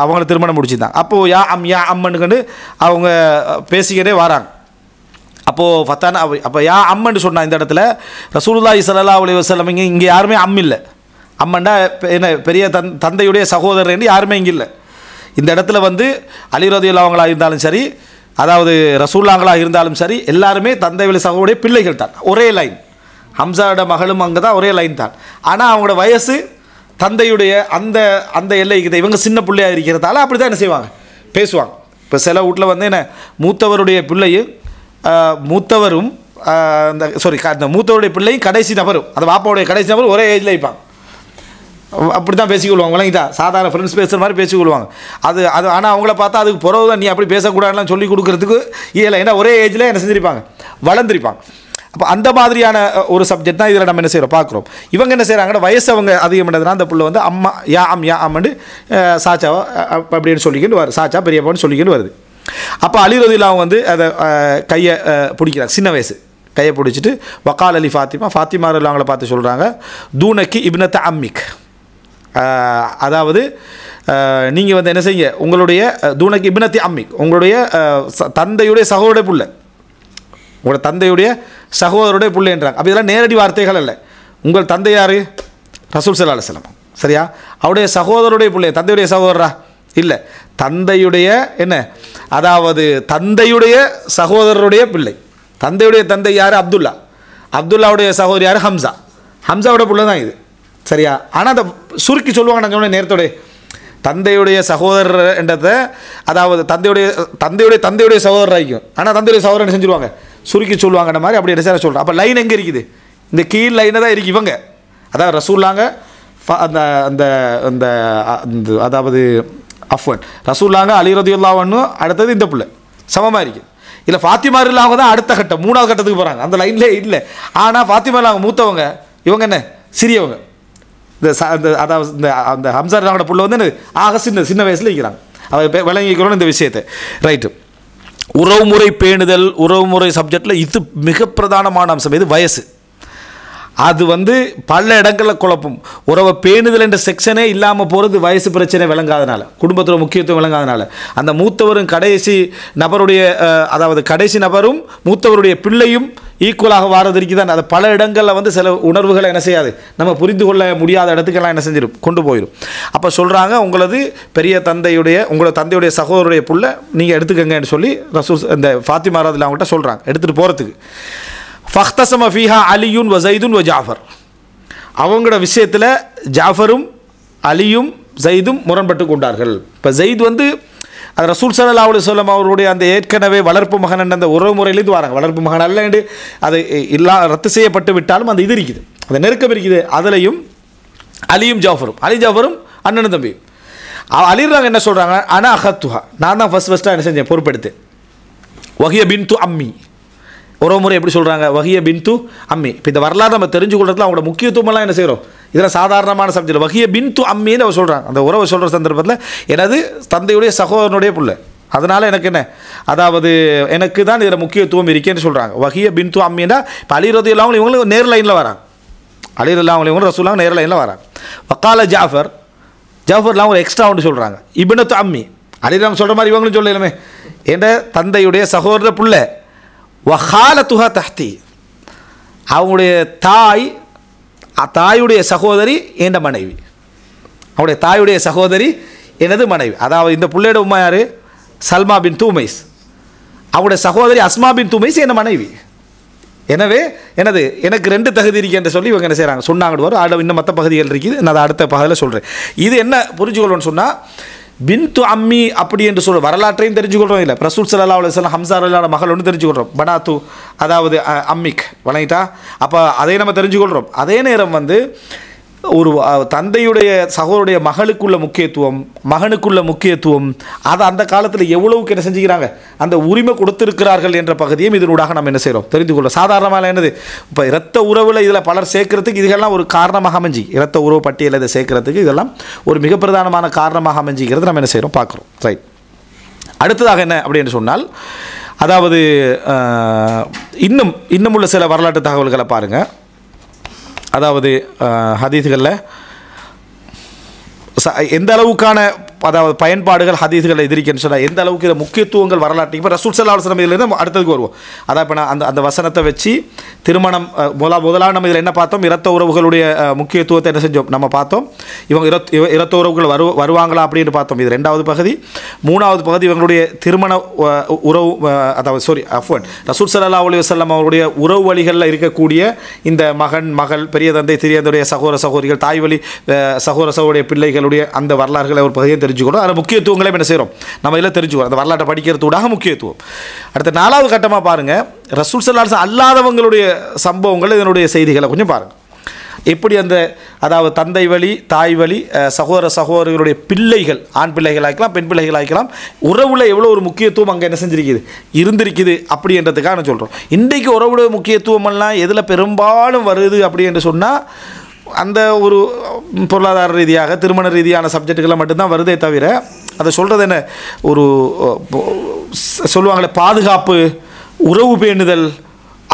அவங்கள திருமணம் முடிச்சிருந்தாங்க. அப்போது யா அம்மனுக்குன்னு அவங்க பேசிக்கிட்டே வராங்க. அப்போது ஃபத்தானா, அப்போ யா அம்மன்னு சொன்னால் இந்த இடத்துல ரசூலுல்லாஹி ஸல்லல்லாஹு அலைஹி வஸல்லம் இங்கே யாருமே இல்லை. அம்மன்டா என்ன, பெரிய தந்தையுடைய சகோதரர் என்று யாருமே இங்கே இல்லை. இந்த இடத்துல வந்து அலி ரலியல்லாஹு அவங்களாக இருந்தாலும் சரி, அதாவது ரசூலுல்லாஹ்களாக இருந்தாலும் சரி, எல்லாருமே தந்தை வழி சகோதரருடைய பிள்ளைகள் தான், ஒரே லைன். ஹம்சாவோட மகளும் அங்கே தான் ஒரே லைன் தான். ஆனால் அவங்களோட வயசு தந்தையுடைய அந்த எல்லைக்கு இவங்க சின்ன பிள்ளையாக இருக்கிறதால அப்படி தான் என்ன செய்வாங்க, பேசுவாங்க. இப்போ சில வீட்டில் வந்து என்ன, மூத்தவருடைய பிள்ளையும் மூத்தவரும் அந்த மூத்தவருடைய பிள்ளையும் கடைசி நபரும், அந்த வாப்பாவுடைய கடைசி நபரும் ஒரே ஏஜில் இருப்பாங்க. அப்படி தான் பேசிக்கொள்வாங்க, விளங்கிட்டா, சாதாரண ஃப்ரெண்ட்ஸ் பேசுகிற மாதிரி பேசிக்கொள்வாங்க. அது ஆனால் அவங்கள பார்த்தா அதுக்கு பிறகு தான் நீ அப்படி பேசக்கூடாதுலாம் சொல்லி கொடுக்குறதுக்கு இல்லை, ஏன்னா ஒரே ஏஜில் என்ன செஞ்சுருப்பாங்க, வளர்ந்துருப்பாங்க. அப்போ அந்த மாதிரியான ஒரு சப்ஜெக்ட் தான் இதில் நம்ம என்ன செய்கிறோம் பார்க்குறோம். இவங்க என்ன செய்கிறாங்கன்னா வயசு அவங்க அதிகம் பண்ணதுனா அந்த புள்ள வந்து அம்மா யா அம்மண்டு சாச்சாவா அப்படின்னு சொல்லிக்கிட்டு வருது, சாச்சா பெரியப்பான்னு சொல்லிக்கிட்டு வருது. அப்போ அலி ரலியல்லாஹு வந்து அதை கையை பிடிக்கிறாங்க, சின்ன வயசு கையை பிடிச்சிட்டு வக்கால் அலி ஃபாத்திமா ரலியல்லாஹு அவங்கள பார்த்து சொல்கிறாங்க, தூனக்கி இப்னத்த அம்மிக், அதாவது நீங்கள் வந்து என்ன செய்யுங்க, உங்களுடைய தூனக்கி இப்னத்தி அம்மிக், உங்களுடைய தந்தையுடைய சகோதரருடைய புள்ள, உங்களோட தந்தையுடைய சகோதரருடைய பிள்ளைன்றாங்க. அப்போ இதெல்லாம் நேரடி வார்த்தைகள் அல்ல. உங்கள் தந்தை யார், ரசூல் ஸல்லல்லாஹு அலைஹி வஸல்லம். சரியா? அவருடைய சகோதரருடைய பிள்ளை, தந்தையுடைய சகோதரரா இல்லை, தந்தையுடைய என்ன, அதாவது தந்தையுடைய சகோதரருடைய பிள்ளை. தந்தையுடைய தந்தை யார்? அப்துல்லா. அப்துல்லாவுடைய சகோதரி யார்? ஹம்சா. ஹம்சாவோட பிள்ளை தான் இது. சரியா? ஆனால் அதை சுருக்கி சொல்லுவாங்க. நான் சொன்ன நேரத்தோட தந்தையுடைய சகோதரர் என்றதை, அதாவது தந்தையுடைய சகோதரர் ஆகிக்கும். ஆனால் தந்தையுடைய சகோதரன் செஞ்சுருவாங்க, சுருக்கி சொல்லுவாங்கன்ற மாதிரி அப்படி என்ன சொல்கிறேன். அப்போ லைன் எங்கே இருக்குது? இந்த கீழ் லைனை தான் இருக்குது இவங்க. அதாவது ரசூல்லாங்க அந்த அந்த அந்த அதாவது அஃப்வன் ரசூல்லாங்க அலி ரலியல்லாஹு அன்ஹு, அடுத்தது இந்த பிள்ளை சமமாக இருக்குது. இல்லை ஃபாத்திமா இல்லாமல் தான் அடுத்த கட்டம் 3வது கட்டத்துக்கு போகிறாங்க. அந்த லைன்லேயே இல்லை. ஆனால் ஃபாத்திமா இல்லாம மூத்தவங்க, இவங்க என்ன சிறியவங்க. அதாவது அந்த ஹம்சா அவங்களோட புள்ள வந்து ஆக சின்ன வயசில் இருக்கிறாங்க. அவர் விளங்கிக்கிறோம் இந்த விஷயத்தை. ரைட்டு. உறவுமுறை பேணுதல், உறவுமுறை சப்ஜெக்டில் இது மிக பிரதானமான அம்சம். இது வயசு. அது வந்து பல இடங்களில் குழப்பம். உறவை பேணுதல் என்ற செக்ஷனே இல்லாமல் போகிறது வயசு பிரச்சனை விளங்காதனால, குடும்பத்தோட முக்கியத்துவம் விளங்காதனால. அந்த மூத்தவரும் கடைசி நபருடைய, அதாவது கடைசி நபரும் மூத்தவருடைய பிள்ளையும் ஈக்குவலாக வாரது இருக்குதான். அது பல இடங்களில் வந்து சில உணர்வுகளை என்ன செய்யாது, நம்ம புரிந்து கொள்ள முடியாத இடத்துக்கெல்லாம் என்ன செஞ்சிடும், கொண்டு போயிடும். அப்போ சொல்கிறாங்க, உங்களது பெரிய தந்தையுடைய, உங்களோட தந்தையுடைய சகோதரருடைய புள்ள நீங்கள் எடுத்துக்கங்கன்னு சொல்லி ரசூல் இந்த ஃபாத்திமா ரலியல்லாஹு அவங்கள்ட்ட சொல்கிறாங்க எடுத்துகிட்டு போகிறதுக்கு. ஃபக்தஸம ஃபீஹா அலியுன் வ ஸைதுன் வ ஜாஃபர். அவங்களோட விஷயத்தில் ஜாஃபரும் அலியும் ஸைதும் முரண்பட்டு கொண்டார்கள். இப்போ ஸைத் வந்து அது ரசூல் ஸல்லல்லாஹு அலைஹி வஸல்லம் அவருடைய அந்த ஏற்கனவே வளர்ப்பு மகன் என்ற அந்த உறவு முறையிலேருந்து வராங்க. வளர்ப்பு மகன் அல்ல என்று அது ரத்து செய்யப்பட்டு விட்டாலும் அந்த இது இருக்குது, அந்த நெருக்கம் இருக்குது. அதுலேயும் அலியும் ஜாஃபரும் அண்ணனும் தம்பி. அலிறாங்க என்ன சொல்கிறாங்க, அனா அஹத்துஹா, நான் தான் ஃபஸ்ட்டாக என்ன செஞ்சேன், பொறுப்பெடுத்து. வஹிய பின்து அம்மி, உறவுமுறை எப்படி சொல்கிறாங்க, வஹிய பின்து அம்மி. இப்போ இந்த வரலாறு நம்ம தெரிஞ்சு கொள்றதுல அவங்களோட முக்கியத்துவமெல்லாம் என்ன செய்கிறோம், இதெல்லாம் சாதாரணமான சப்ஜெக்ட். வஹிய பின்து அம்மின்னு அவர் சொல்கிறாங்க. அந்த உறவை சொல்கிற சந்தர்ப்பத்தில் எனது தந்தையுடைய சகோதரனுடைய பிள்ளை, அதனால் எனக்கு என்ன, அதாவது எனக்கு தான் இதில் முக்கியத்துவம் இருக்கேன்னு சொல்கிறாங்க. வஹிய பின்து அம்மின்னா இப்போ அலி ரலியல்லாஹு அன்ஹு இவங்களும் நேர் லைனில் வராங்க. அலி ரலியல்லாஹு அன்ஹு இவங்களும் ரசூலுல்லாஹ் நேர் லைனில் வராங்க. வக்கால ஜாஃபர்லாம் ஒரு எக்ஸ்ட்ரா ஒன்று சொல்கிறாங்க, இப்னத்து அம்மி. அலி ரலியல்லாஹு சொல்கிற மாதிரி இவங்களும் சொல்லலுமே, என்ற தந்தையுடைய சகோதர பிள்ளை. வஹாலத்துஹா தஹ்தி, அவங்களுடைய தாயுடைய சகோதரி என்ற மனைவி. அவருடைய தாயுடைய சகோதரி எனது மனைவி. அதாவது இந்த பிள்ளையோட உம்மா யார், சல்மா பின் உமைஸ். அவருடைய சகோதரி அஸ்மா பின் உமைஸ் என் மனைவி. எனவே எனக்கு 2 தகுதி இருக்கு என்று சொல்லி இவங்க என்ன செய்கிறாங்க சொன்னாங்க. வரும் இன்னும் மற்ற பகுதிகள் இருக்குது, நான் அதை அடுத்த பகுதியில் சொல்கிறேன். இது என்ன புரிஞ்சுக்கொள்ளணும்னு சொன்னால், பின்து அம்மி அப்படி என்று சொல்ற வரலாற்றையும் தெரிஞ்சுக்கொள்கிறோம். இல்லை ரசூல் ஸல்லல்லாஹு அலைஹி வஸல்லம் ஹம்சா ரலியல்லாஹு மகள் ஒன்று தெரிஞ்சுக்கொள்கிறோம், பனாத்து, அதாவது அம்மிக் வழங்கிட்டா. அப்போ அதை நம்ம தெரிஞ்சுக்கொள்கிறோம். அதே நேரம் வந்து ஒரு தந்தையுடைய சகோதரருடைய மகளுக்குள்ள முக்கியத்துவம், மகனுக்குள்ள முக்கியத்துவம், அதை அந்த காலத்தில் எவ்வளவுக்கு என்ன செஞ்சுக்கிறாங்க, அந்த உரிமை கொடுத்திருக்கிறார்கள் என்ற பகுதியும் இதனூடாக நம்ம என்ன செய்கிறோம், தெரிந்து கொள்கிறோம். சாதாரணமாக என்னது, இப்போ இரத்த உறவில் இதில் பலர் சேர்க்கறதுக்கு இதெல்லாம் ஒரு காரணமாக அமைஞ்சி, இரத்த உறவு பட்டியலை இதை சேர்க்கறதுக்கு இதெல்லாம் ஒரு மிக பிரதானமான காரணமாக அமைஞ்சிக்கிறது நம்ம என்ன செய்கிறோம் பார்க்குறோம். ரைட். அடுத்ததாக என்ன அப்படின்னு சொன்னால், அதாவது இன்னும் உள்ள சில வரலாற்று தகவல்களை பாருங்கள். அதாவது ஹதீஸ்களில் எந்த அளவுக்கான அதாவது பயன்பாடுகள் ஹதீஸ்களில் எதிர்க்குன்னு சொன்னால், எந்த அளவுக்கு இதை முக்கியத்துவங்கள் வரலாற்று. இப்போ ரசூல் ஸல்லல்லாஹு அலைஹி வஸல்லம் இதிலேருந்து அடுத்ததுக்கு வருவோம். அதான் இப்போ நான் அந்த வசனத்தை வச்சு திருமணம் முதலாக நம்ம இதில் என்ன பார்த்தோம், இரத்த உறவுகளுடைய முக்கியத்துவத்தை என்ன செஞ்சோம் நம்ம பார்த்தோம். இவங்க இரத்த உறவுகள் வருவாங்களா அப்படின்னு பார்த்தோம். இது 2வது பகுதி. 3வது பகுதி இவங்களுடைய திருமண உறவு, அதாவது ரசூல் ஸல்லல்லாஹு அலைஹி வஸல்லம் அவருடைய உறவு வழிகளில் இருக்கக்கூடிய இந்த மகள், பெரிய தந்தை, சிறிய தந்தையுடைய சகோதரிகள், தாய் வழி சகோதரருடைய பிள்ளைகளுடைய அந்த வரலாறுகளை ஒரு பகுதியை தெரிஞ்சுக்கணும். அதில் முக்கியத்துவங்களையும் என்ன செய்கிறோம் நம்ம இதில் தெரிஞ்சுக்கிறோம். அந்த வரலாற்றை படிக்கிறதுக்காக முக்கியத்துவம். அடுத்த 4வது கட்டமாக பாருங்கள், ரசூல் ஸல்லல்லாஹு அலைஹி வஸல்லம் அல்லாதவங்களுடைய சம்பவங்கள், இதனுடைய செய்திகளை கொஞ்சம் பாருங்கள். எப்படி அந்த அதாவது தந்தை வழி, தாய் வழி, சகோதரர்களுடைய பிள்ளைகள், ஆண் பிள்ளைகள் ஆக்கலாம், பெண் பிள்ளைகள் ஆக்கலாம், உறவுல எவ்வளோ ஒரு முக்கியத்துவம் அங்கே என்ன செஞ்சிருக்குது, இருந்திருக்குது அப்படின்றதுக்காக நான் சொல்கிறோம். இன்றைக்கு உறவுடைய முக்கியத்துவமெல்லாம் எதில் பெரும்பாலும் வருது அப்படி என்று சொன்னால், அந்த ஒரு பொருளாதார ரீதியாக திருமண ரீதியான சப்ஜெக்டுகளை மட்டும்தான் வருதே தவிர, அதை சொல்கிறது என்ன, ஒரு சொல்லுவாங்களே பாதுகாப்பு, உறவு பேணுதல்,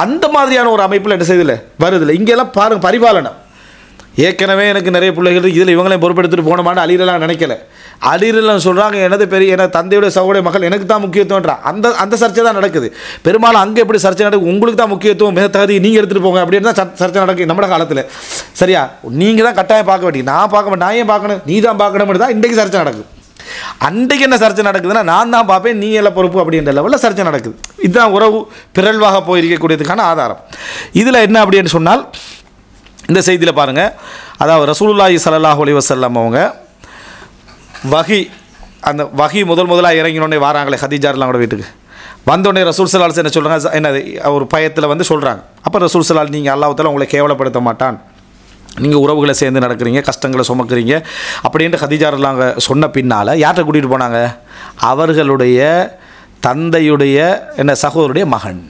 அந்த மாதிரியான ஒரு அமைப்பில் என்ன செய்தில்லை வருதில்லை. இங்கெல்லாம் பாருங்கள், பரிபாலனம். ஏற்கனவே எனக்கு நிறைய பிள்ளைகள் இதில் இவங்களையும் பொறுப்பெடுத்துட்டு போனோமான்னு அலிரலாம் நினைக்கல. அலிரலாம் சொல்கிறாங்க எனது பெரிய என தந்தையுடைய சகோடைய மகள் எனக்கு தான் முக்கியத்துவம்ன்றான். அந்த சர்ச்சை தான் நடக்குது. பெரும்பாலும் அங்கே எப்படி சர்ச்சை நடக்குது, உங்களுக்கு தான் முக்கியத்துவம் மிக தகுதி நீங்கள் எடுத்துகிட்டு போங்க அப்படின்னு தான் சர்ச்சை நடக்குது நம்ம காலத்தில். சரியா, நீங்கள் தான் கட்டாயம் பார்க்க வேண்டிய, நான் பார்க்க மாட்டேன், நான் ஏன் பார்க்கணும், நீ தான் பார்க்கணும்னு தான் இன்றைக்கு சர்ச்சை நடக்குது. அன்றைக்கு என்ன சர்ச்சை நடக்குதுன்னா நான் தான் பார்ப்பேன் நீ எல்லாம் பொறுப்பு அப்படின்ற லெவலில் சர்ச்சை நடக்குது. இதுதான் உறவு பிறழ்வாக போயிருக்கக்கூடியதுக்கான ஆதாரம். இதில் என்ன அப்படின்னு சொன்னால் இந்த செய்தியில் பாருங்கள், அதாவது ரசூலுல்லாஹி ஸல்லல்லாஹு அலைஹி வஸல்லம் அவங்க அந்த வகி முதலாக இறங்கினோடனே வராங்களே ஹதீஜாரெலாம் கூட வீட்டுக்கு வந்தோடனே ரசூல் ஸல்லல்லாஹு அலைஹி வஸல்லம் என்ன சொல்கிறாங்க, என்னது ஒரு பயத்தில் வந்து சொல்கிறாங்க. அப்போ ரசூல் ஸல்லல்லாஹு நீங்கள் அல்லாஹ் தஆலா உங்களை கேவலப்படுத்த மாட்டான், நீங்கள் உறவுகளை சேர்ந்து நடக்கிறீங்க, கஷ்டங்களை சுமக்கிறீங்க அப்படின்ட்டு ஹதீஜாரெலாம் சொன்ன பின்னால் யார்கிட்ட கூட்டிகிட்டு போனாங்க, அவர்களுடைய தந்தையுடைய என்ன சகோதரருடைய மகன்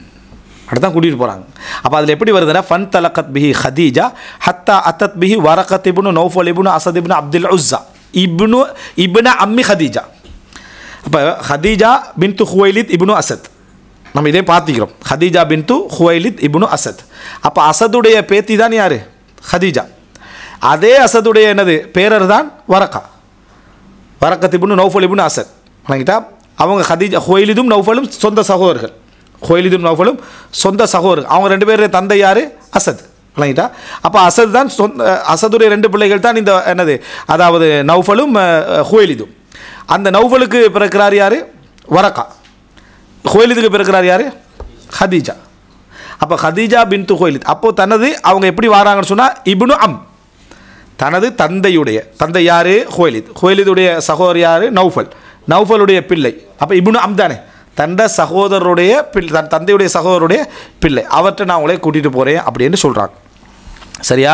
அப்படிதான் கூட்டிகிட்டு போகிறாங்க. அப்போ அதில் எப்படி வருதுன்னா ஃபன் தலகத் பிஹி ஹதீஜா ஹத்தா அத்தத் பிஹி வரகத் இப்னு நௌஃபல் இப்னு அஸத் இப்னு அப்துல் உஸ்ஸா இப்னு அம்மி ஹதீஜா. அப்போ ஹதீஜா பின்து ஹுவைலித் இப்னு அஸத் நம்ம இதே பார்த்துக்கிறோம். ஹதீஜா பின்து ஹுவைலித் இப்னு அஸத். அப்போ அஸதுடைய பேத்தி தான் யார், ஹதீஜா. அதே அஸதுடைய என்னது பேரர் தான் வரக்கத் இப்னு நௌஃபல் இப்னு அஸத். வணங்கிட்டா அவங்க ஹதீஜா ஹுவைலிதும் நௌஃபலும் சொந்த சகோதரர்கள், ஹுவைலிதும் நௌஃபலும் சொந்த சகோதரர்கள். அவங்க ரெண்டு பேர் தந்தை யார், அஸத். வணங்கிட்டா அப்போ அஸத் தான் அஸதுடைய ரெண்டு பிள்ளைகள் தான் இந்த என்னது, அதாவது நௌஃபலும் ஹுவைலிதும். அந்த நௌஃபலுக்கு பிறக்கிறார் யார், வரக்கா. ஹுவைலிதுக்கு பிறக்கிறார் யார், ஹதீஜா. அப்போ ஹதீஜா பின்து ஹுவைலித். அப்போது தனது அவங்க எப்படி வராங்கன்னு சொன்னால் இப்னு அம், தனது தந்தை யார், ஹுவைலித். ஹுவைலிதுடைய சகோதரர் யார், நௌஃபலுடைய பிள்ளை. அப்போ இப்னு அம் தானே, தந்த சகோதரருடைய பிள்ளை, தன் தந்தையுடைய சகோதரருடைய பிள்ளை. அவர்கிட்ட நான் அவங்களே கூட்டிகிட்டு போகிறேன் அப்படின்னு சொல்கிறாங்க. சரியா,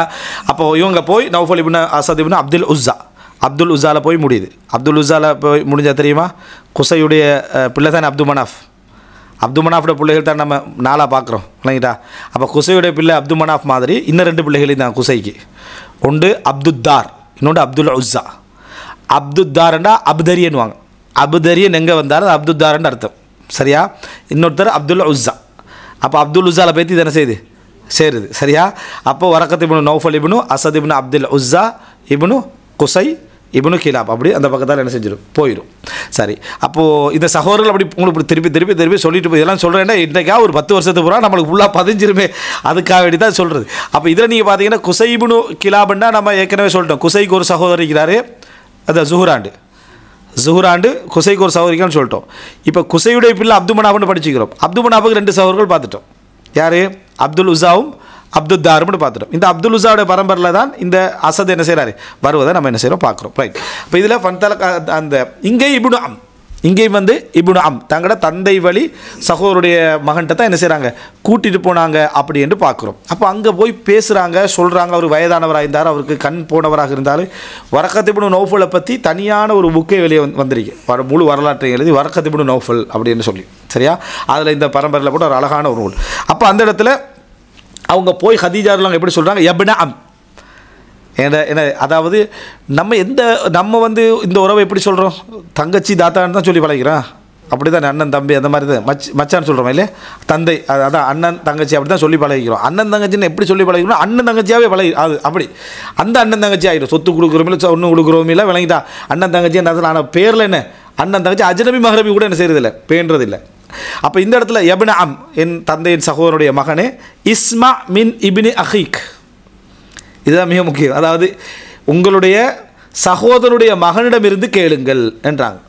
அப்போது இவங்க போய் நௌஃபல் இப்னு அஸத் இப்னு அப்துல் உஸாவில் போய் முடியுது. அப்துல் உஸாவில் போய் முடிஞ்சால் தெரியுமா, குசையுடைய பிள்ளை தானே அப்து மனாஃபோட பிள்ளைகள் தான் நம்ம நாளாக பார்க்குறோம் இல்லைங்கிட்டா. அப்போ குசையுடைய பிள்ளை அப்து மனாஃப் மாதிரி இன்னும் ரெண்டு பிள்ளைகளையும் தான் குசைக்கு. ஒன்று அப்துத்தார், இன்னொன்று அப்துல் உஸ்ஸா. அப்துத்தார்ண்டா அப்தரியன்னுவாங்க. அப்தரியன் எங்கே வந்தாலும் அப்துத்தார்ன்னு அர்த்தம். சரியா, இன்னொருத்தர் அப்துல் உஸ்ஸா. அப்போ அப்துல் உஸ்ஸாவில் பேத்தி தானே சேருது. சரியா, அப்போ வரக்கத் இப்னு நௌஃபல் இப்னு அஸத் இப்னு அப்துல் உஸ்ஸா இப்னு குசை இப்னு கிலாப் அப்படி அந்த பக்கத்தால் என்ன செஞ்சிடும் போயிடும். சரி, அப்போது இந்த சகோதரர்கள் அப்படி உங்களுக்கு திருப்பி சொல்லிட்டு போய் இதெல்லாம் சொல்கிறேன்னா இன்றைக்கா ஒரு 10 வருஷத்துக்கு பூரா நம்மளுக்கு ஃபுல்லாக பதிஞ்சிருமே, அதுக்காக வேண்டி தான் சொல்கிறது. அப்போ இதில் நீங்கள் பார்த்தீங்கன்னா குசை இப்னு கிலாப்னா நம்ம ஏற்கனவே சொல்லிட்டோம். குசைக்கு ஒரு சகோதரர் இருக்கிறாரு, அது ஜுஹராண்டு குசைக்கு ஒரு சகோதரிக்கான்னு சொல்லிட்டோம். இப்போ குசையுடைய பிள்ளை அப்து மனாஃப்னு படிச்சுக்கிறோம். அப்து மனாஃபுக்கு 2 சகோதரர்கள் பார்த்துட்டோம். யார், அப்துல் உஸாவும் அப்துத்தாரும்னு பார்த்துட்டோம். இந்த அப்துல் உஸாவுடைய பரம்பரில் தான் இந்த அஸத் என்ன செய்கிறாரு வருவதை நம்ம என்ன செய்கிறோம் பார்க்குறோம். ரைட், இப்போ இதில் அந்த இங்கேயும் வந்து இப்னு அம் தங்களோட தந்தை வழி சகோதரருடைய மகன்கிட்ட தான் என்ன செய்கிறாங்க கூட்டிகிட்டு போனாங்க அப்படி என்று பார்க்குறோம். அப்போ அங்கே போய் பேசுகிறாங்க, சொல்கிறாங்க. அவர் வயதானவராக இருந்தார், அவருக்கு கண் போனவராக இருந்தாலும் வரக்கத் இப்னு நௌஃபலை பற்றி தனியான ஒரு புக்கை வெளியே வந்திருக்கு, முழு வரலாற்றை எழுதி வரக்கத் இப்னு நௌஃபல் அப்படின்னு சொல்லி. சரியா, அதில் இந்த பரம்பரையில் கூட ஒரு அழகான ஒரு நூல். அப்போ அந்த இடத்துல அவங்க போய் ஹதீஜாரெலாம் எப்படி சொல்கிறாங்க, எப்ன அம் என்ன, அதாவது நம்ம வந்து இந்த உறவை எப்படி சொல்கிறோம், தங்கச்சி தாத்தான்னு தான் சொல்லி பழகிறோம். அப்படி தான் அண்ணன் தம்பி அந்த மாதிரி தான் மச்சான்னு சொல்கிறோம் இல்லையா, தந்தை அதான் அண்ணன் தங்கச்சி அப்படி தான் சொல்லி பழகிக்கிறோம். அண்ணன் தங்கச்சின்னு எப்படி சொல்லி பழகிக்கிறோம், அண்ணன் தங்கச்சியாகவே அது அப்படி அந்த அண்ணன் தங்கச்சி ஆகிடும். சொத்து கொடுக்குறோம் இல்லை ஒன்று கொடுக்குறோம் இல்லை விளங்கிட்டா அண்ணன் தங்கச்சி. ஆனால் பேரில் என்ன அண்ணன் தங்கச்சி, அஜ்னபி மஹ்ரபி கூட என்ன செய்கிறதில்லை, பேன்றதில்லை. அப்போ இந்த இடத்துல எப்ன அம் என் தந்தையின் சகோதரனுடைய மகனே, இஸ்மா மின் இப்னி அஹீக், இதுதான் மிக முக்கியம். அதாவது உங்களுடைய சகோதரனுடைய மகனிடமிருந்து கேளுங்கள் என்றாங்க.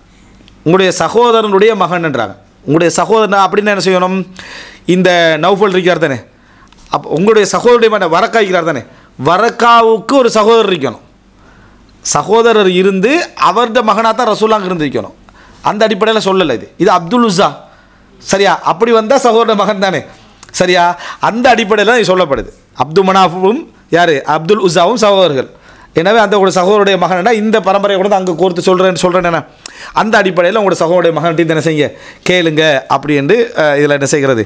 உங்களுடைய சகோதரனுடைய மகன் என்றாங்க. உங்களுடைய சகோதரன் அப்படின்னு என்ன செய்யணும், இந்த நௌஃபல் இருக்கிறார் தானே, அப்போ உங்களுடைய சகோதரனுடைய மகன் வரக்கா இருக்கிறார் தானே, வரக்காவுக்கு ஒரு சகோதரர் இருக்கணும். சகோதரர் இருந்து அவருடைய மகனாக தான் ரசூலாங்க இருந்து இருக்கணும். அந்த அடிப்படையில் சொல்லலை, இது அப்துல் உஸா. சரியா, அப்படி வந்தால் சகோதர மகன் தானே. சரியா, அந்த அடிப்படையில் தான் இது சொல்லப்படுது. அப்து மனாஃபும் யார், அப்துல் உஸாவும் சகோதரர்கள். எனவே அந்த ஒரு சகோதரருடைய மகனா இந்த பரம்பரையை கூட அங்கே கோர்த்து சொல்கிறேன் என்ன, அந்த அடிப்படையில் உங்களோட சகோதரருடைய மகன்கிட்ட என்ன செய்ய கேளுங்க அப்படி என்று இதில் என்ன செய்கிறது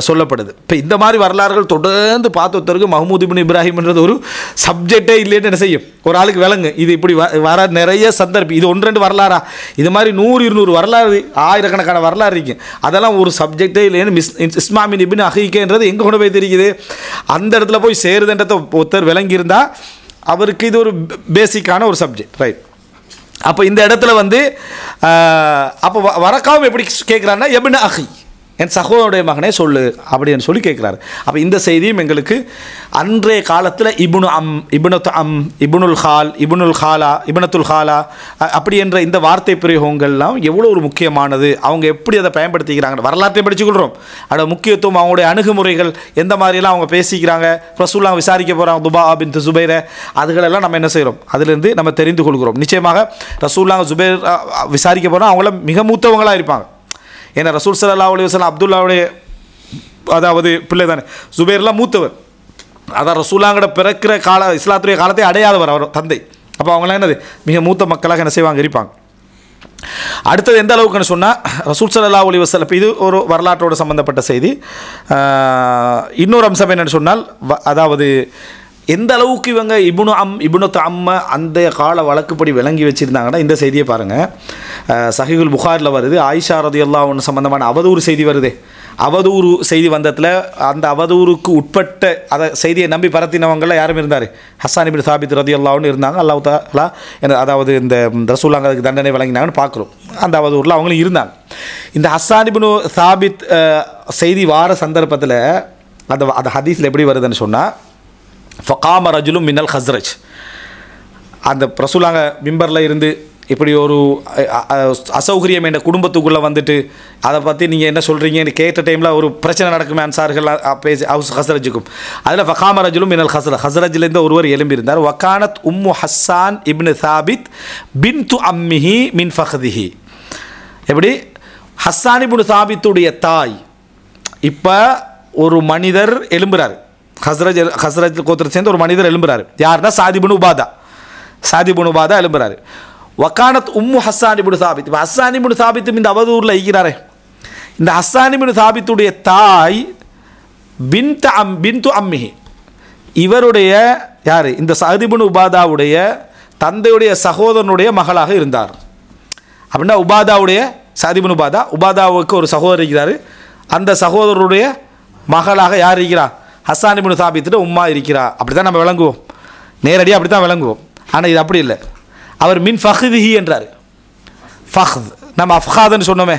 சொல்லப்படுது. இப்போ இந்த மாதிரி வரலாறுகள் தொடர்ந்து பார்த்தொருத்தருக்கு மஹமூத் இப்னு இப்ராஹிம்ன்றது ஒரு சப்ஜெக்டே இல்லைன்னு என்ன செய்யும் ஒரு ஆளுக்கு விளங்கு. இது இப்படி வர நிறைய சந்தர்ப்பம், இது 1-2 வரலாறா, இது மாதிரி 100-200 வரலாறு, ஆயிரக்கணக்கான வரலாறு இருக்குது. அதெல்லாம் ஒரு சப்ஜெக்டே இல்லைன்னு இஸ்மா மின் இப்னு அஹீக்ன்றது எங்கே கொண்டு போய் தெரியுது, அந்த இடத்துல போய் சேருதுன்றதை ஒருத்தர் விளங்கியிருந்தால் அவருக்கு இது ஒரு பேசிக்கான ஒரு சப்ஜெக்ட், ரைட். அப்போ இந்த இடத்துல வந்து அப்போ வரக்காவும் எப்படி கேட்குறாருன்னா எபின் அஹி, என் சகோதரனுடைய மகனே சொல்லு அப்படின்னு சொல்லி கேட்குறாரு. அப்போ இந்த செய்தியும் எங்களுக்கு அன்றைய காலத்தில் இபுனுல் ஹால், இபுனுல் ஹாலா, இபுனத்துல் ஹாலா அப்படி என்ற இந்த வார்த்தை பிரயோகங்கள்லாம் எவ்வளோ ஒரு முக்கியமானது, அவங்க எப்படி அதை பயன்படுத்திக்கிறாங்க வரலாற்றையும் படிச்சுக்கொள்கிறோம். அதோட முக்கியத்துவம், அவங்களுடைய அணுகுமுறைகள் எந்த மாதிரிலாம் அவங்க பேசிக்கிறாங்க, ரசூலுல்லாஹ் விசாரிக்க போகிறாங்க துபா பின்த் ஜுபைரை, அதுகளெல்லாம் நம்ம என்ன செய்கிறோம், அதிலிருந்து நம்ம தெரிந்து கொள்கிறோம். நிச்சயமாக ரசூலுல்லாஹ் ஜுபைர் விசாரிக்க போகிறோம், அவங்கள மிக மூத்தவங்களாக இருப்பாங்க. ஏன்னா ரசூல் ஸல்லல்லாஹு அலைஹி வஸல்லம் அப்துல்லாவுடைய அதாவது பிள்ளை தானே, ஜுபைர்லாம் மூத்தவர். அதான் ரசூலுல்லாஹ்ங்கட பிறக்கிற கால இஸ்லாத்துடைய காலத்தை அடையாதவர் அவர் தந்தை. அப்போ அவங்களாம் என்னது மிக மூத்த மக்களாக என்ன செய்வாங்க, இருப்பாங்க. அடுத்தது எந்த அளவுக்குன்னு சொன்னால் ரசூல் ஸல்லல்லாஹு அலைஹி வஸல்லம், இது ஒரு வரலாற்றோடு சம்மந்தப்பட்ட செய்தி. இன்னொரு அம்சம் என்னென்னு சொன்னால் அதாவது எந்த அளவுக்கு இவங்க இப்னுத் அம்ம அந்த கால வழக்குப்படி விளங்கி வச்சுருந்தாங்கன்னா இந்த செய்தியை பாருங்கள். சஹீஹுல் புகாரில் வருது, ஆயிஷா ரலியல்லாஹு அன்ஹா சம்பந்தமான அவதூறு செய்தி வருது. அவதூறு செய்தி வந்ததில் அந்த அவதூறுக்கு உட்பட்ட அதை செய்தியை நம்பி பரத்தினவங்களில் யாரும் இருந்தார், ஹஸ்ஸான் இப்னு சாபித் ரலியல்லாஹு அன்ஹு இருந்தாங்க. அல்லாஹ் தஆலா அதாவது இந்த ரசூலுல்லாஹ் அதுக்கு தண்டனை வழங்கினாங்கன்னு பார்க்குறோம். அந்த அவதூறில் அவங்களும் இருந்தாங்க. இந்த ஹஸ்ஸான் இப்னு சாபித் செய்தி வார சந்தர்ப்பத்தில் அந்த ஹதீஸில் எப்படி வருதுன்னு சொன்னால் ஃபகாம ரஜுலும் மின்னல் ஹஸ்ரஜ், அந்த ரசூலுல்லாஹ் மிம்பரில் இருந்து இப்படி ஒரு அசௌகரியம் என்ற குடும்பத்துக்குள்ளே வந்துட்டு அதை பற்றி நீங்கள் என்ன சொல்கிறீங்கன்னு கேட்ட டைமில் ஒரு பிரச்சனை நடக்குமே அன்சார்கள் பேசி ஹஸ்ரஜுக்கும். அதில் ஃபகாம ரஜுலும் மின்னல் ஹஸ்ரஜ்லேருந்து ஒருவர் எழும்பியிருந்தார். வக்கானத் உம்மு ஹஸ்ஸான் இப்னு சாபித் பின்து அம்மிஹி மின் ஃபஹ்திஹி. எப்படி ஹஸ்ஸான் இப்னு சாபித்துடைய தாய், இப்போ ஒரு மனிதர் எழும்புறார், ஹஸ்ரஜ் கோத்திரத்தை சேர்ந்து ஒரு மனிதர் எழும்புறாரு. யாருன்னா சாத் இப்னு உபாதா எழும்புறாரு. வக்கானத் உம்மு ஹஸ்ஸான் இப்னு சாபித். இப்போ ஹஸ்ஸான் இப்னு சாபித் இந்த அவதூரில் ஈக்கிறாரே, இந்த ஹஸ்ஸான் இப்னு சாபித்துடைய தாய் பின்து அம்மிஹி, இவருடைய யார், இந்த சாத் இப்னு உபாதாவுடைய தந்தையுடைய சகோதரனுடைய மகளாக இருந்தார். அப்படின்னா உபாதாவுடைய சாத் இப்னு உபாதாவுக்கு ஒரு சகோதரர் இருக்கிறார், அந்த சகோதரருடைய மகளாக யார் இருக்கிறா, ஹஸ்ஸான் இப்னு சாபித்துட்டு உம்மா இருக்கிறா. அப்படி தான் நம்ம விளங்குவோம், நேரடியாக அப்படி தான் விளங்குவோம். ஆனால் இது அப்படி இல்லை. அவர் மின் ஃபஹ்திஹி என்றார். ஃபஹ்த் நம்ம அஃப்காதுன்னு சொன்னோமே,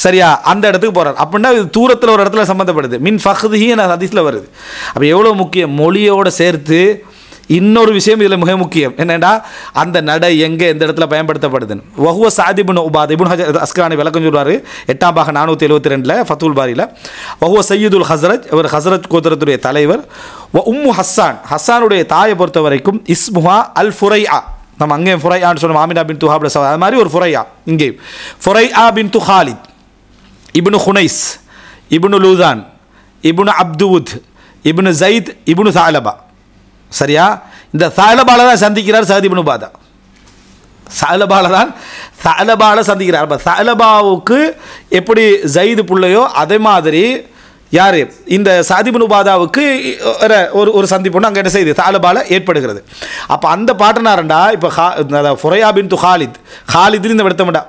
சரியா, அந்த இடத்துக்கு போகிறார். அப்படின்னா இது தூரத்தில் ஒரு இடத்துல சம்மந்தப்படுது. மின் ஃபஹ்திஹி என்ற ஹதீஸில் வருது. அப்போ எவ்வளோ முக்கியம், மொழியோடு சேர்த்து இன்னொரு விஷயம் இதில் மிக முக்கியம் என்னென்னா அந்த நடை எங்கே எந்த இடத்துல பயன்படுத்தப்படுதுன்னு. வஹுவ சாத் இப்னு உபாத், இப்னு ஹஜர் அஸ்கலானி விளக்கம் சொல்வார் 8ஆம் பாகம் 472 ஃபத்துல் பாரியில். வஹுவ சையீதுல் ஹஸ்ரஜ், அவர் ஹஸ்ரஜ் கோத்திரத்துடைய தலைவர். உம்மு ஹஸ்ஸானுடைய தாயை பொறுத்த வரைக்கும் இஸ்முஹா அல் ஃபுரையா, நம்ம அங்கேயும் ஃபுரையான்னு சொன்னோம், ஆமினா பின் துஹாப் அது மாதிரி ஒரு ஃபுரையா, இங்கே ஃபுரையா பின் துஹாலித் இப்னு ஹுனைஸ் இப்னு லூதான் இப்னு அப்துவுத் இப்னு ஜயித் இப்னு சாலபா. சரியா, இந்த சாலபால தான் சந்திக்கிறார் சாத் இப்னு உபாதா, சாலபால சந்திக்கிறார். அப்போ சாலபாவுக்கு எப்படி ஜயித் பிள்ளையோ அதே மாதிரி யார் இந்த சாத் இப்னு உபாதாவுக்கு ஒரு சந்திப்புன்னு அங்கே என்ன செய்யுது, சாலபால ஏற்படுகிறது. அப்போ அந்த பாட்டனாரண்டா இப்போ ஃபுரையா பின் ஹாலித்னு இந்த எடுத்த மாட்டா,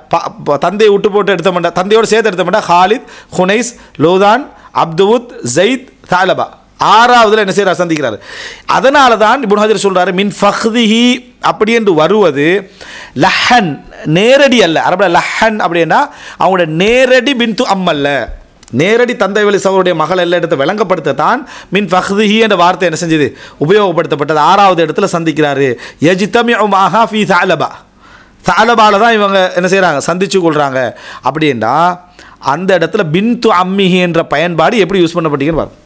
தந்தையை விட்டு போட்டு எடுத்த மாட்டா, தந்தையோடு சேர்த்து எடுத்த மாட்டா, ஹாலித், ஹுனைஸ், லூதான், அப்துவுத், ஜயித், சாலபா, 6ஆவதுல என்ன செய்யறார், சந்திக்கிறார். அதனால தான் இப்னு ஹஜர் சொல்றாரு மின் ஃபஹ்திஹி அப்படி என்று வருவது லஹன், நேரடி அல்ல. அரபில் லஹன் அப்படின்னா அவங்களோட நேரடி பின்து அம்மல்ல, நேரடி தந்தை வழி சகோதரருடைய மகள் எல்லா இடத்தை விளங்கப்படுத்தத்தான் மின் ஃபஹ்திஹி என்ற வார்த்தை என்ன செஞ்சது, உபயோகப்படுத்தப்பட்டது. 6ஆவது இடத்துல சந்திக்கிறாரு. யஜ்தமிஉ மஹா ஃபீ சாலபால தான் இவங்க என்ன செய்கிறாங்க, சந்திச்சு கொள்கிறாங்க. அப்படின்னா அந்த இடத்துல பின்து அம்மிஹி என்ற பயன்பாடு எப்படி யூஸ் பண்ணப்பட்டீங்கன்னு பாருங்க.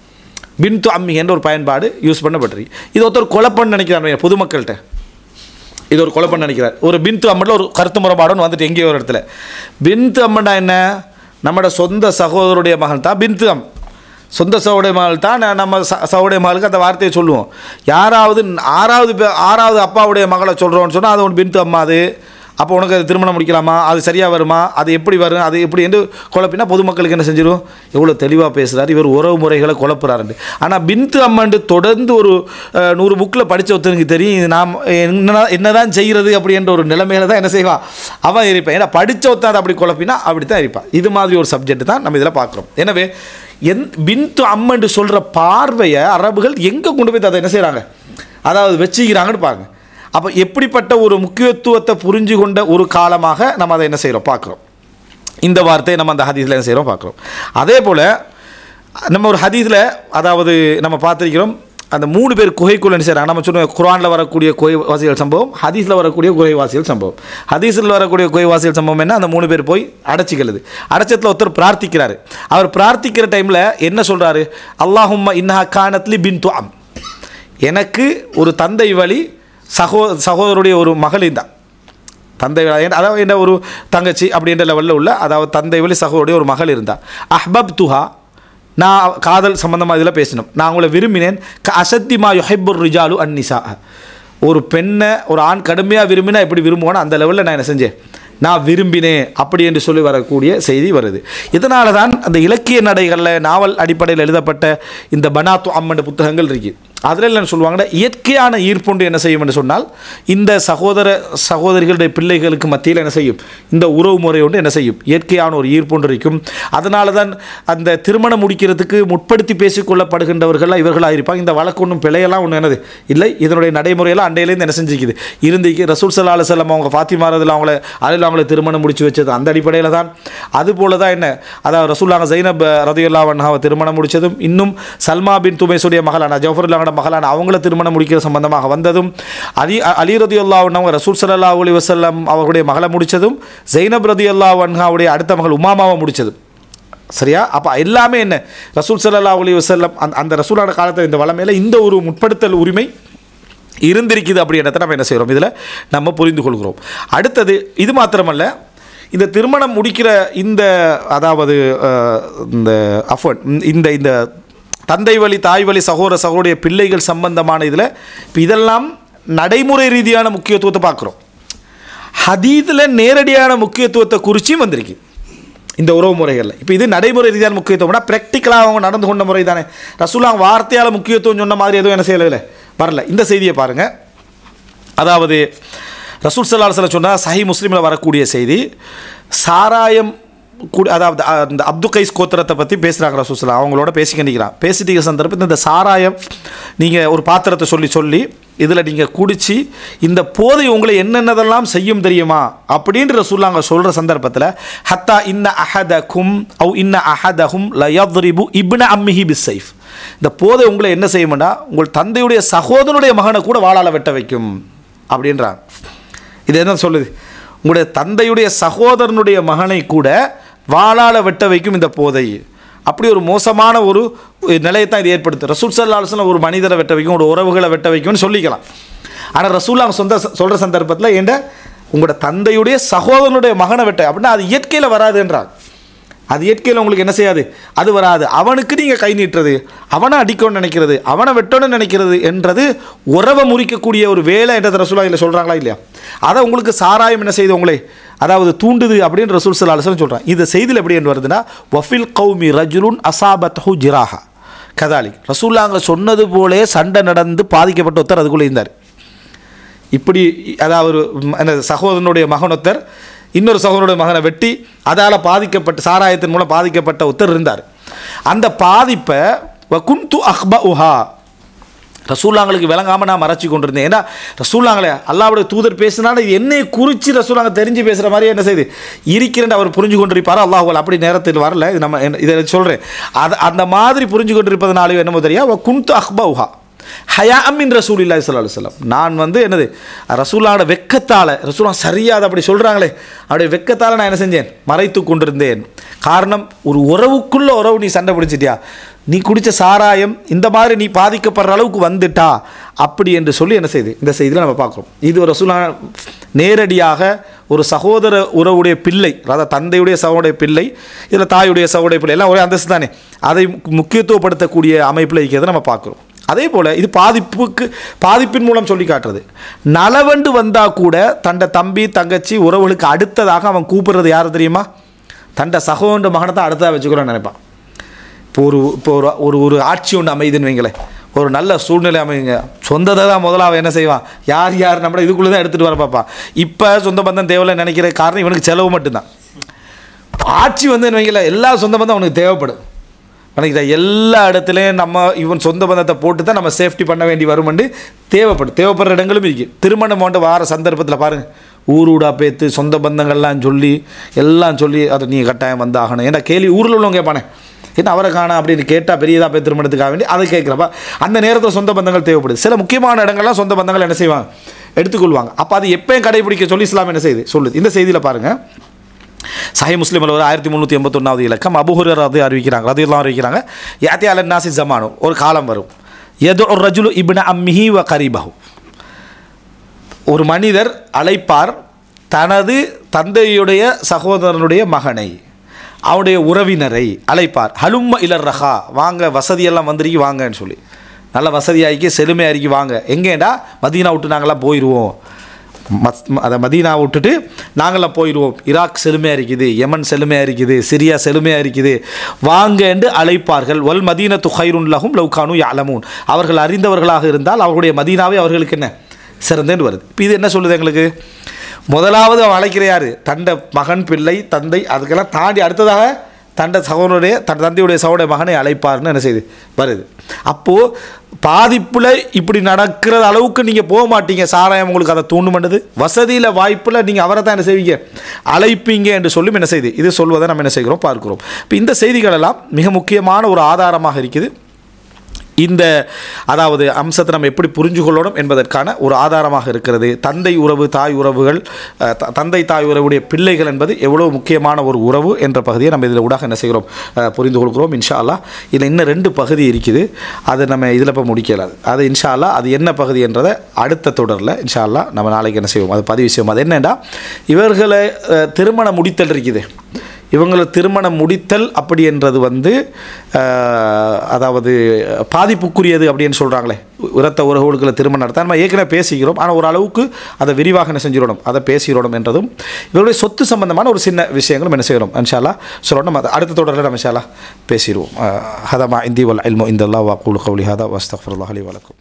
பின்து அம்மி என்ற ஒரு பயன்பாடு யூஸ் பண்ணப்பட்டிருக்கு. இது ஒருத்தர் கொலை பண்ண நினைக்கிறார் பொதுமக்கள்கிட்ட, இது ஒரு கொலை பண்ண நினைக்கிறார். ஒரு பின்து அம்மனில் ஒரு கருத்து முறைப்பாடுன்னு வந்துட்டு எங்கேயோ ஒரு இடத்துல. பின்து அம்மன்னா என்ன, நம்மளோட சொந்த சகோதரருடைய மகள் தான் பின்து அம், சொந்த சகோடைய மகள் தான் நம்ம சகோடைய மகளுக்கு அந்த வார்த்தையை சொல்லுவோம். யாராவது ஆறாவது அப்பாவுடைய மகளை சொல்கிறோன்னு சொன்னால் அது ஒன்று பின்து அம்மா. அது அப்போ உனக்கு அது திருமணம் முடிக்கலாமா, அது சரியாக வருமா, அது எப்படி வரும், அது எப்படி என்று குழப்பினா பொதுமக்களுக்கு என்ன செஞ்சிடும், எவ்வளோ தெளிவாக பேசுகிறார் இவர், உறவு முறைகளை குழப்புறாருண்டு. ஆனால் பின்து அம்மண்டு தொடர்ந்து ஒரு 100 புக்கில் படித்த ஒருத்தனுக்கு தெரியும் இது நாம் என்னதான் செய்கிறது அப்படின்ற ஒரு நிலைமையில தான் என்ன செய்வான் அவன் இருப்பான். ஏன்னா படித்த ஒருத்தன் அதை அப்படி குழப்பினா அப்படி தான் இருப்பான். இது மாதிரி ஒரு சப்ஜெக்ட் தான் நம்ம இதில் பார்க்குறோம். எனவே பின்து அம்மண்டு சொல்கிற பார்வையை அரபுகள் எங்கே கொண்டு போய் அதை என்ன செய்கிறாங்க, அதாவது வச்சுக்கிறாங்கன்னு பாருங்கள். அப்போ எப்படிப்பட்ட ஒரு முக்கியத்துவத்தை புரிஞ்சு கொண்ட ஒரு காலமாக நம்ம அதை என்ன செய்கிறோம் பார்க்குறோம். இந்த வார்த்தையை நம்ம அந்த ஹதீஸில் என்ன செய்கிறோம் பார்க்குறோம். அதே போல் நம்ம ஒரு ஹதீஸில் அதாவது நம்ம பார்த்துருக்கிறோம் அந்த 3 பேர் குகைக்குள்ள என்ன செய்கிறாங்க. நம்ம சொன்ன குர்ஆனில் வரக்கூடிய குகைவாசிகள் சம்பவம், ஹதீஸில் வரக்கூடிய குகைவாசிகள் சம்பவம். ஹதீஸில் வரக்கூடிய குகைவாசிகள் சம்பவம் என்ன, அந்த 3 பேர் போய் அடைச்சிக்கிறது. அடைச்சத்தில் ஒருத்தர் பிரார்த்திக்கிறாரு. அவர் பிரார்த்திக்கிற டைமில் என்ன சொல்கிறாரு, அல்லாஹும்ம இன்னஹா கானத்லி பின்து அம், எனக்கு ஒரு தந்தை வழி சகோதரருடைய ஒரு மகள் இருந்தான். தந்தை அதாவது என்ன ஒரு தங்கச்சி அப்படின்ற லெவலில் உள்ள அதாவது தந்தை வழி சகோதரருடைய ஒரு மகள் இருந்தா. அஹ்பப் துஹா, நான் காதல் சம்பந்தமாக இதில் பேசினோம், நான் உங்களை விரும்பினேன். அசத்திமா யுஹிப்புர் ரிஜாலு அன்னிசா, ஒரு பெண்ணை ஒரு ஆண் கடுமையாக விரும்பினா எப்படி விரும்புவானோ அந்த லெவலில் நான் என்ன செஞ்சேன், நான் விரும்பினேன் அப்படி என்று சொல்லி வரக்கூடிய செய்தி வருது. இதனால தான் அந்த இலக்கிய நடைகளில் நாவல் அடிப்படையில் எழுதப்பட்ட இந்த பனாத்து அம்மன் புத்தகங்கள் இருக்குது. அதில் என்ன சொல்லுவாங்கன்னா, இயற்கையான ஈர்ப்புண்டு என்ன செய்யும் என்று சொன்னால் இந்த சகோதரிகளுடைய பிள்ளைகளுக்கு மத்தியில் என்ன செய்யும், இந்த உறவு முறை ஒன்று என்ன செய்யும், இயற்கையான ஒரு ஈர்ப்புண்டு இருக்கும். அதனால தான் அந்த திருமணம் முடிக்கிறதுக்கு முற்படுத்தி பேசிக்கொள்ளப்படுகின்றவர்களாக இவர்களாக இருப்பாங்க. இந்த வழக்கு ஒன்றும் பிழையெல்லாம் ஒன்று என்னது இல்லை, இதனுடைய நடைமுறையெல்லாம் அண்டையிலேருந்து என்ன செஞ்சுக்குது இருந்துக்கு. ரசூல் ஸல்லல்லாஹு அலைஹி வஸல்லம் அவங்க ஃபாத்திமா அவங்களை திருமணம் முடிச்சு வச்சது அந்த அடிப்படையில் தான். அதுபோல தான் என்ன, அதாவது ரசூலுல்லாஹ் ஸைனப் ரலியல்லாஹு அன்ஹாவை திருமணம் முடித்ததும், இன்னும் சல்மா பின் துமைஸுடைய மகளான ஜஃபருல்லாஹோட மகளான அவங்கள திருமணம் முடிக்கிற சம்பந்தமாக வந்ததும், அலி ரலியல்லாஹு அன்ஹு ரசூல் ஸல்லல்லாஹு அலைஹி வஸல்லம் அவர்களுடைய மகளை முடித்ததும், ஸைனப் ரலியல்லாஹு அன்ஹாவுடைய அடுத்த மகள் உமாமாவை முடித்ததும். சரியா? அப்போ எல்லாமே என்ன, ரசூல் ஸல்லல்லாஹு அலைஹி வஸல்லம் அந்த ரசூலான காலத்தில் இந்த வளமையில் இந்த ஒரு முற்படுத்தல் உரிமை இருந்திருக்குது அப்படின்றத நம்ம என்ன செய்கிறோம், இதில் நம்ம புரிந்து கொள்கிறோம். அடுத்தது இது மாத்திரமல்ல, இந்த திருமணம் முடிக்கிற இந்த அதாவது இந்த அஃபன் இந்த இந்த தந்தை வழி தாய் வழி சகோதரிய பிள்ளைகள் சம்பந்தமான இதில் இப்போ இதெல்லாம் நடைமுறை ரீதியான முக்கியத்துவத்தை பார்க்குறோம். ஹதீஸில் நேரடியான முக்கியத்துவத்தை குறிச்சும் வந்திருக்கு இந்த உறவு முறைகளில். இப்போ இது நடைமுறை ரீதியான முக்கியத்துவம்னா ப்ராக்டிக்கலாக அவங்க நடந்து கொண்ட முறை தானே. ரசூலுல்லாஹ் வார்த்தையால் முக்கியத்துவம் சொன்ன மாதிரி எதுவும் என்ன செய்யலை வரல. இந்த செய்தியை பாருங்கள். அதாவது ரசூல் ஸல்லல்லாஹு அலைஹி வஸல்லம் சொன்னால் சஹீஹ் முஸ்லிமில் வரக்கூடிய செய்தி, சாராயம் அதாவது அந்த அப்து கைஸ் கோத்திரத்தை பற்றி பேசுகிறாங்க ரசூல் ஸல்லல்லாஹு, அவங்களோட பேசிக்கின்றான். பேசிட்டு சந்தர்ப்பத்தில் இந்த சாராயம் நீங்கள் ஒரு பாத்திரத்தை சொல்லி இதில் நீங்கள் குடித்து இந்த போதை உங்களை என்னென்னதெல்லாம் செய்யும் தெரியுமா அப்படின்ற ரசூலுல்லாஹ் சொல்கிற சந்தர்ப்பத்தில், ஹத்தா இன்ன அஹதகும் அவ் இன்ன அஹதஹும் லயத்ரிபு இப்ன அம்மிஹி பிஸ்ஸைஃப், இந்த போதை உங்களை என்ன செய்யும்னா உங்கள் தந்தையுடைய சகோதரனுடைய மகனை கூட வாளால் வெட்ட வைக்கும் அப்படின்றாங்க. இது என்ன சொல்லுது, உங்களுடைய தந்தையுடைய சகோதரனுடைய மகனை கூட வாளால் வெட்ட வைக்கும் இந்த போதை. அப்படி ஒரு மோசமான ஒரு நிலையத்தான் இது ஏற்படுத்து. ரசூல் ஸல்லல்லாஹு அலைஹி வஸல்லம் ஒரு மனிதரை வெட்ட வைக்கும், ஒரு உறவுகளை வெட்ட வைக்கும்னு சொல்லிக்கலாம். ஆனால் ரசூலுல்லாஹ் சொல்கிற சந்தர்ப்பத்தில் ஏண்ட உங்களோட தந்தையுடைய சகோதரனுடைய மகனை வெட்ட அப்படின்னா அது இயற்கையில் வராதுன்றாங்க. அது இயற்கையில் உங்களுக்கு என்ன செய்யாது, அது வராது. அவனுக்கு நீங்கள் கை நீட்டுறது, அவனை அடிக்கணும்னு நினைக்கிறது, அவனை வெட்டணும்னு நினைக்கிறது என்றது உறவை முறிக்கக்கூடிய ஒரு வேலை என்றது ரசூலுல்லாஹ் இல்லை சொல்கிறாங்களா இல்லையா? அதை உங்களுக்கு சாராயம் என்ன செய்து உங்களை அதாவது தூண்டுது அப்படின்னு ரசூல் ஸல்லல்லாஹு அலைஹி வஸல்லம் சொல்கிறாங்க. இது செய்தியில் எப்படி என்று வருதுன்னா, வஃபில் கௌமி ரஜுலுன் அசாபத்ஹு ஜிராஹா கதாலிக், ரசூலுல்லாஹ் சொன்னது போலே சண்டை நடந்து பாதிக்கப்பட்ட ஒருத்தர் அதுக்குள்ளே இருந்தார். இப்படி அதாவது சகோதரனுடைய மகனொத்தர் இன்னொரு சகோதரனுடைய மகனை வெட்டி அதால் பாதிக்கப்பட்ட சாராயத்தின் மூலம் பாதிக்கப்பட்ட ஒருத்தர் இருந்தார். அந்த பாதிப்பை குன்து அஹ்பஉஹா, ரசூலுல்லாஹ்களுக்கு விளங்காமல் நான் மறைச்சி கொண்டிருந்தேன். ஏன்னா ரசூலுல்லாஹ்களே அல்லாஹ்வுடைய தூதர் பேசினாலும் இது என்னை குறித்து ரசூலுல்லாஹ் தெரிஞ்சு பேசுகிற மாதிரி என்ன செய்து இருக்கிறேன் அவர் புரிஞ்சு கொண்டிருப்பார். அல்லாஹ் அப்படி நேரத்தில் வரல, இது நம்ம இதை சொல்கிறேன். அந்த மாதிரி புரிஞ்சு கொண்டிருப்பதனாலே என்னமோ தெரியா, குன்து அஹ்பஉஹா ஹயா அம்மின் ரசூலுல்லாஹி ஸல்லல்லாஹு அலைஹி வஸல்லம், நான் என்னது ரசூலுல்லாஹ்வோட வெக்கத்தால், ரசூலுல்லாஹ் சரியாக அதை அப்படி சொல்கிறாங்களே அப்படியே வெக்கத்தால் நான் என்ன செஞ்சேன், மறைத்து கொண்டிருந்தேன். காரணம், ஒரு உறவுக்குள்ள உறவு நீ சண்டை பிடிச்சிட்டியா, நீ குடித்த சாராயம் இந்த மாதிரி நீ பாதிக்கப்படுற அளவுக்கு வந்துட்டா அப்படி என்று சொல்லி என்ன செய்யுது இந்த செய்தியில் நம்ம பார்க்குறோம். இது ஒரு ரசூலுல்லாஹ் நேரடியாக ஒரு சகோதர உறவுடைய பிள்ளை, அதாவது தந்தையுடைய சகோடைய பிள்ளை, இதில் தாயுடைய சகோடைய பிள்ளை எல்லாம் ஒரே அந்தஸ்து தானே, அதை முக்கியத்துவப்படுத்தக்கூடிய அமைப்பில் இருக்கிறத நம்ம பார்க்குறோம். அதே போல் இது பாதிப்பின் மூலம் சொல்லி காட்டுறது. நலவண்டு வந்தால் கூட தண்ட தம்பி தங்கச்சி உறவுகளுக்கு அடுத்ததாக அவன் கூப்பிடுறது யார் தெரியுமா, தண்ட சகோதர மகனை தான் அடுத்ததாக வச்சுக்கிறோன்னு நினைப்பான். இப்போ ஒரு ஆட்சி ஒன்று அமைதுன்னு வைங்களேன், ஒரு நல்ல சூழ்நிலை அமைங்க, சொந்தத்தை தான் முதல்ல அவன் என்ன செய்வான், யார் நம்மளை இதுக்குள்ளே தான் எடுத்துகிட்டு வர பார்ப்பான். இப்போ சொந்த பந்தம் தேவையில்லை நினைக்கிற காரணம் இவனுக்கு செலவு மட்டும்தான். ஆட்சி வந்து வைங்களேன் எல்லா சொந்த பந்தம் அவனுக்கு தேவைப்படும். வணங்கிட்ட எல்லா இடத்துலையும் நம்ம இவன் சொந்த பந்தத்தை போட்டு தான் நம்ம சேஃப்டி பண்ண வேண்டி வருமெண்டு தேவைப்படுற இடங்களும் இருக்குது. திருமணம் வந்து வார சந்தர்ப்பத்தில் பாருங்கள், ஊரூடா பேத்து சொந்த பந்தங்கள்லாம் சொல்லி அதை நீங்கள் கட்டாயம் வந்தாகணும். ஏன்னா கேள்வி ஊரில் உள்ளவங்க கேட்பானே, என்ன அவரை காணா அப்படின்னு கேட்டால் பெரியதாக போய் திருமணத்துக்காக வேண்டி அதை கேட்குறப்ப அந்த நேரத்தில் சொந்த பந்தங்கள் தேவைப்படுது. சில முக்கியமான இடங்கள்லாம் சொந்த பந்தங்கள் என்ன செய்வாங்க, எடுத்துக்கொள்வாங்க. அப்போ அது எப்பயும் கடைபிடிக்க சொல்லி இஸ்லாம் என்ன செய்யுது சொல்லுது. இந்த செய்தியில் பாருங்கள், சஹீஹ் முஸ்லிமில் ஒரு 1381வது இலக்கம் அபூ ஹுரைரா ரலியல்லாஹு அறிவிக்கிறாங்க, யாத்தி அலன் நாஸி ஸமானு, ஒரு காலம் வரும், யதுஉ ரஜுலு இப்ன அம்மிஹி வ கரீபஹு, ஒரு மனிதர் அழைப்பார் தனது தந்தையுடைய சகோதரனுடைய மகனை, அவனுடைய உறவினரை அழைப்பார், ஹலும்ம இலர் ரஹா, வாங்க வசதியெல்லாம் வந்துருக்கி வாங்கன்னு சொல்லி, நல்ல வசதியாகி செழுமையாகி வாங்க. எங்கேண்டா மதீனா விட்டு நாங்களாம் போயிடுவோம், அதை மதீனா விட்டுட்டு நாங்களாம் போயிடுவோம், ஈராக் செழுமையாக இருக்குது, யமன் செழுமையாக இருக்குது, சிரியா செழுமையாக இருக்குது, வாங்க என்று அழைப்பார்கள். வல் மதீனத்து கைருன் லஹும் லவ் கானூ யஅலமூன், அவர்கள் அறிந்தவர்களாக இருந்தால் அவர்களுடைய மதீனாவே அவர்களுக்கு என்ன சிறந்தேன்னு வருது. இப்போ இது என்ன சொல்லுது எங்களுக்கு, முதலாவது அவன் அழைக்கிற யார், தண்ட மகன் பிள்ளை தந்தை, அதுக்கெல்லாம் தாண்டி அடுத்ததாக தண்ட சகோதரனுடைய தந்தையுடைய சகோதர மகனை அழைப்பார்னு என்ன செய்யுது வருது. அப்போது பாதிப்பில் இப்படி இருக்கிற அளவுக்கு நீங்கள் போக மாட்டீங்க, சாராயம் உங்களுக்கு அதை தூண்டும் பண்ணுது, வசதியில் வாய்ப்பில் நீங்கள் அவரை தான் என்ன செய்வீங்க அழைப்பீங்க என்று சொல்லும் என்ன செய்யுது இது சொல்வதை நம்ம என்ன செய்கிறோம் பார்க்கிறோம். இப்போ இந்த செய்திகளெல்லாம் மிக முக்கியமான ஒரு ஆதாரமாக இருக்குது. இந்த அதாவது அம்சத்தை நம்ம எப்படி புரிஞ்சு கொள்ளணும் என்பதற்கான ஒரு ஆதாரமாக இருக்கிறது. தந்தை உறவு தாய் உறவுகள், தந்தை தாய் உறவுடைய பிள்ளைகள் என்பது எவ்வளோ முக்கியமான ஒரு உறவு என்ற பகுதியை நம்ம இதில் ஊடாக என்ன செய்கிறோம் புரிந்து கொள்கிறோம். இன்ஷா அல்லாஹ் இதில் இன்னும் 2 பகுதி இருக்குது, அது நம்ம இதில் இப்போ முடிக்கலாது. அது இன்ஷா அல்லாஹ் அது என்ன பகுதி என்றதை அடுத்த தொடரில் இன்ஷா அல்லாஹ் நம்ம நாளைக்கு என்ன செய்வோம் அது பதிவு செய்வோம். அது என்னென்னா, இவர்களை திருமணம் முடித்தல் இருக்குது, இவங்களை திருமணம் முடித்தல் அப்படி என்றது வந்து அதாவது பாதிப்புக்குரியது அப்படின்னு சொல்கிறாங்களே, உரத்த உறவுகளை திருமணம் நடத்த நம்ம ஏற்கனவே பேசிக்கிறோம், ஆனால் ஒரு அளவுக்கு அதை விரிவாக என்ன செஞ்சிடணும் அதை பேசிடணும் என்றதும், இவருடைய சொத்து சம்பந்தமான ஒரு சின்ன விஷயங்களும் என்ன செய்யணும் இன்ஷா அல்லாஹ் சொல்லணும். நம்ம அடுத்த தொடரில் நம்ம இன்ஷா அல்லாஹ் பேசிடுவோம். ஹதா மா இந்தி வல் இல்மு இந்தல்லாஹ் வ அகூலு கௌலி ஹதா வ அஸ்தக்ஃபிருல்லாஹ் லி வ லக்கும்.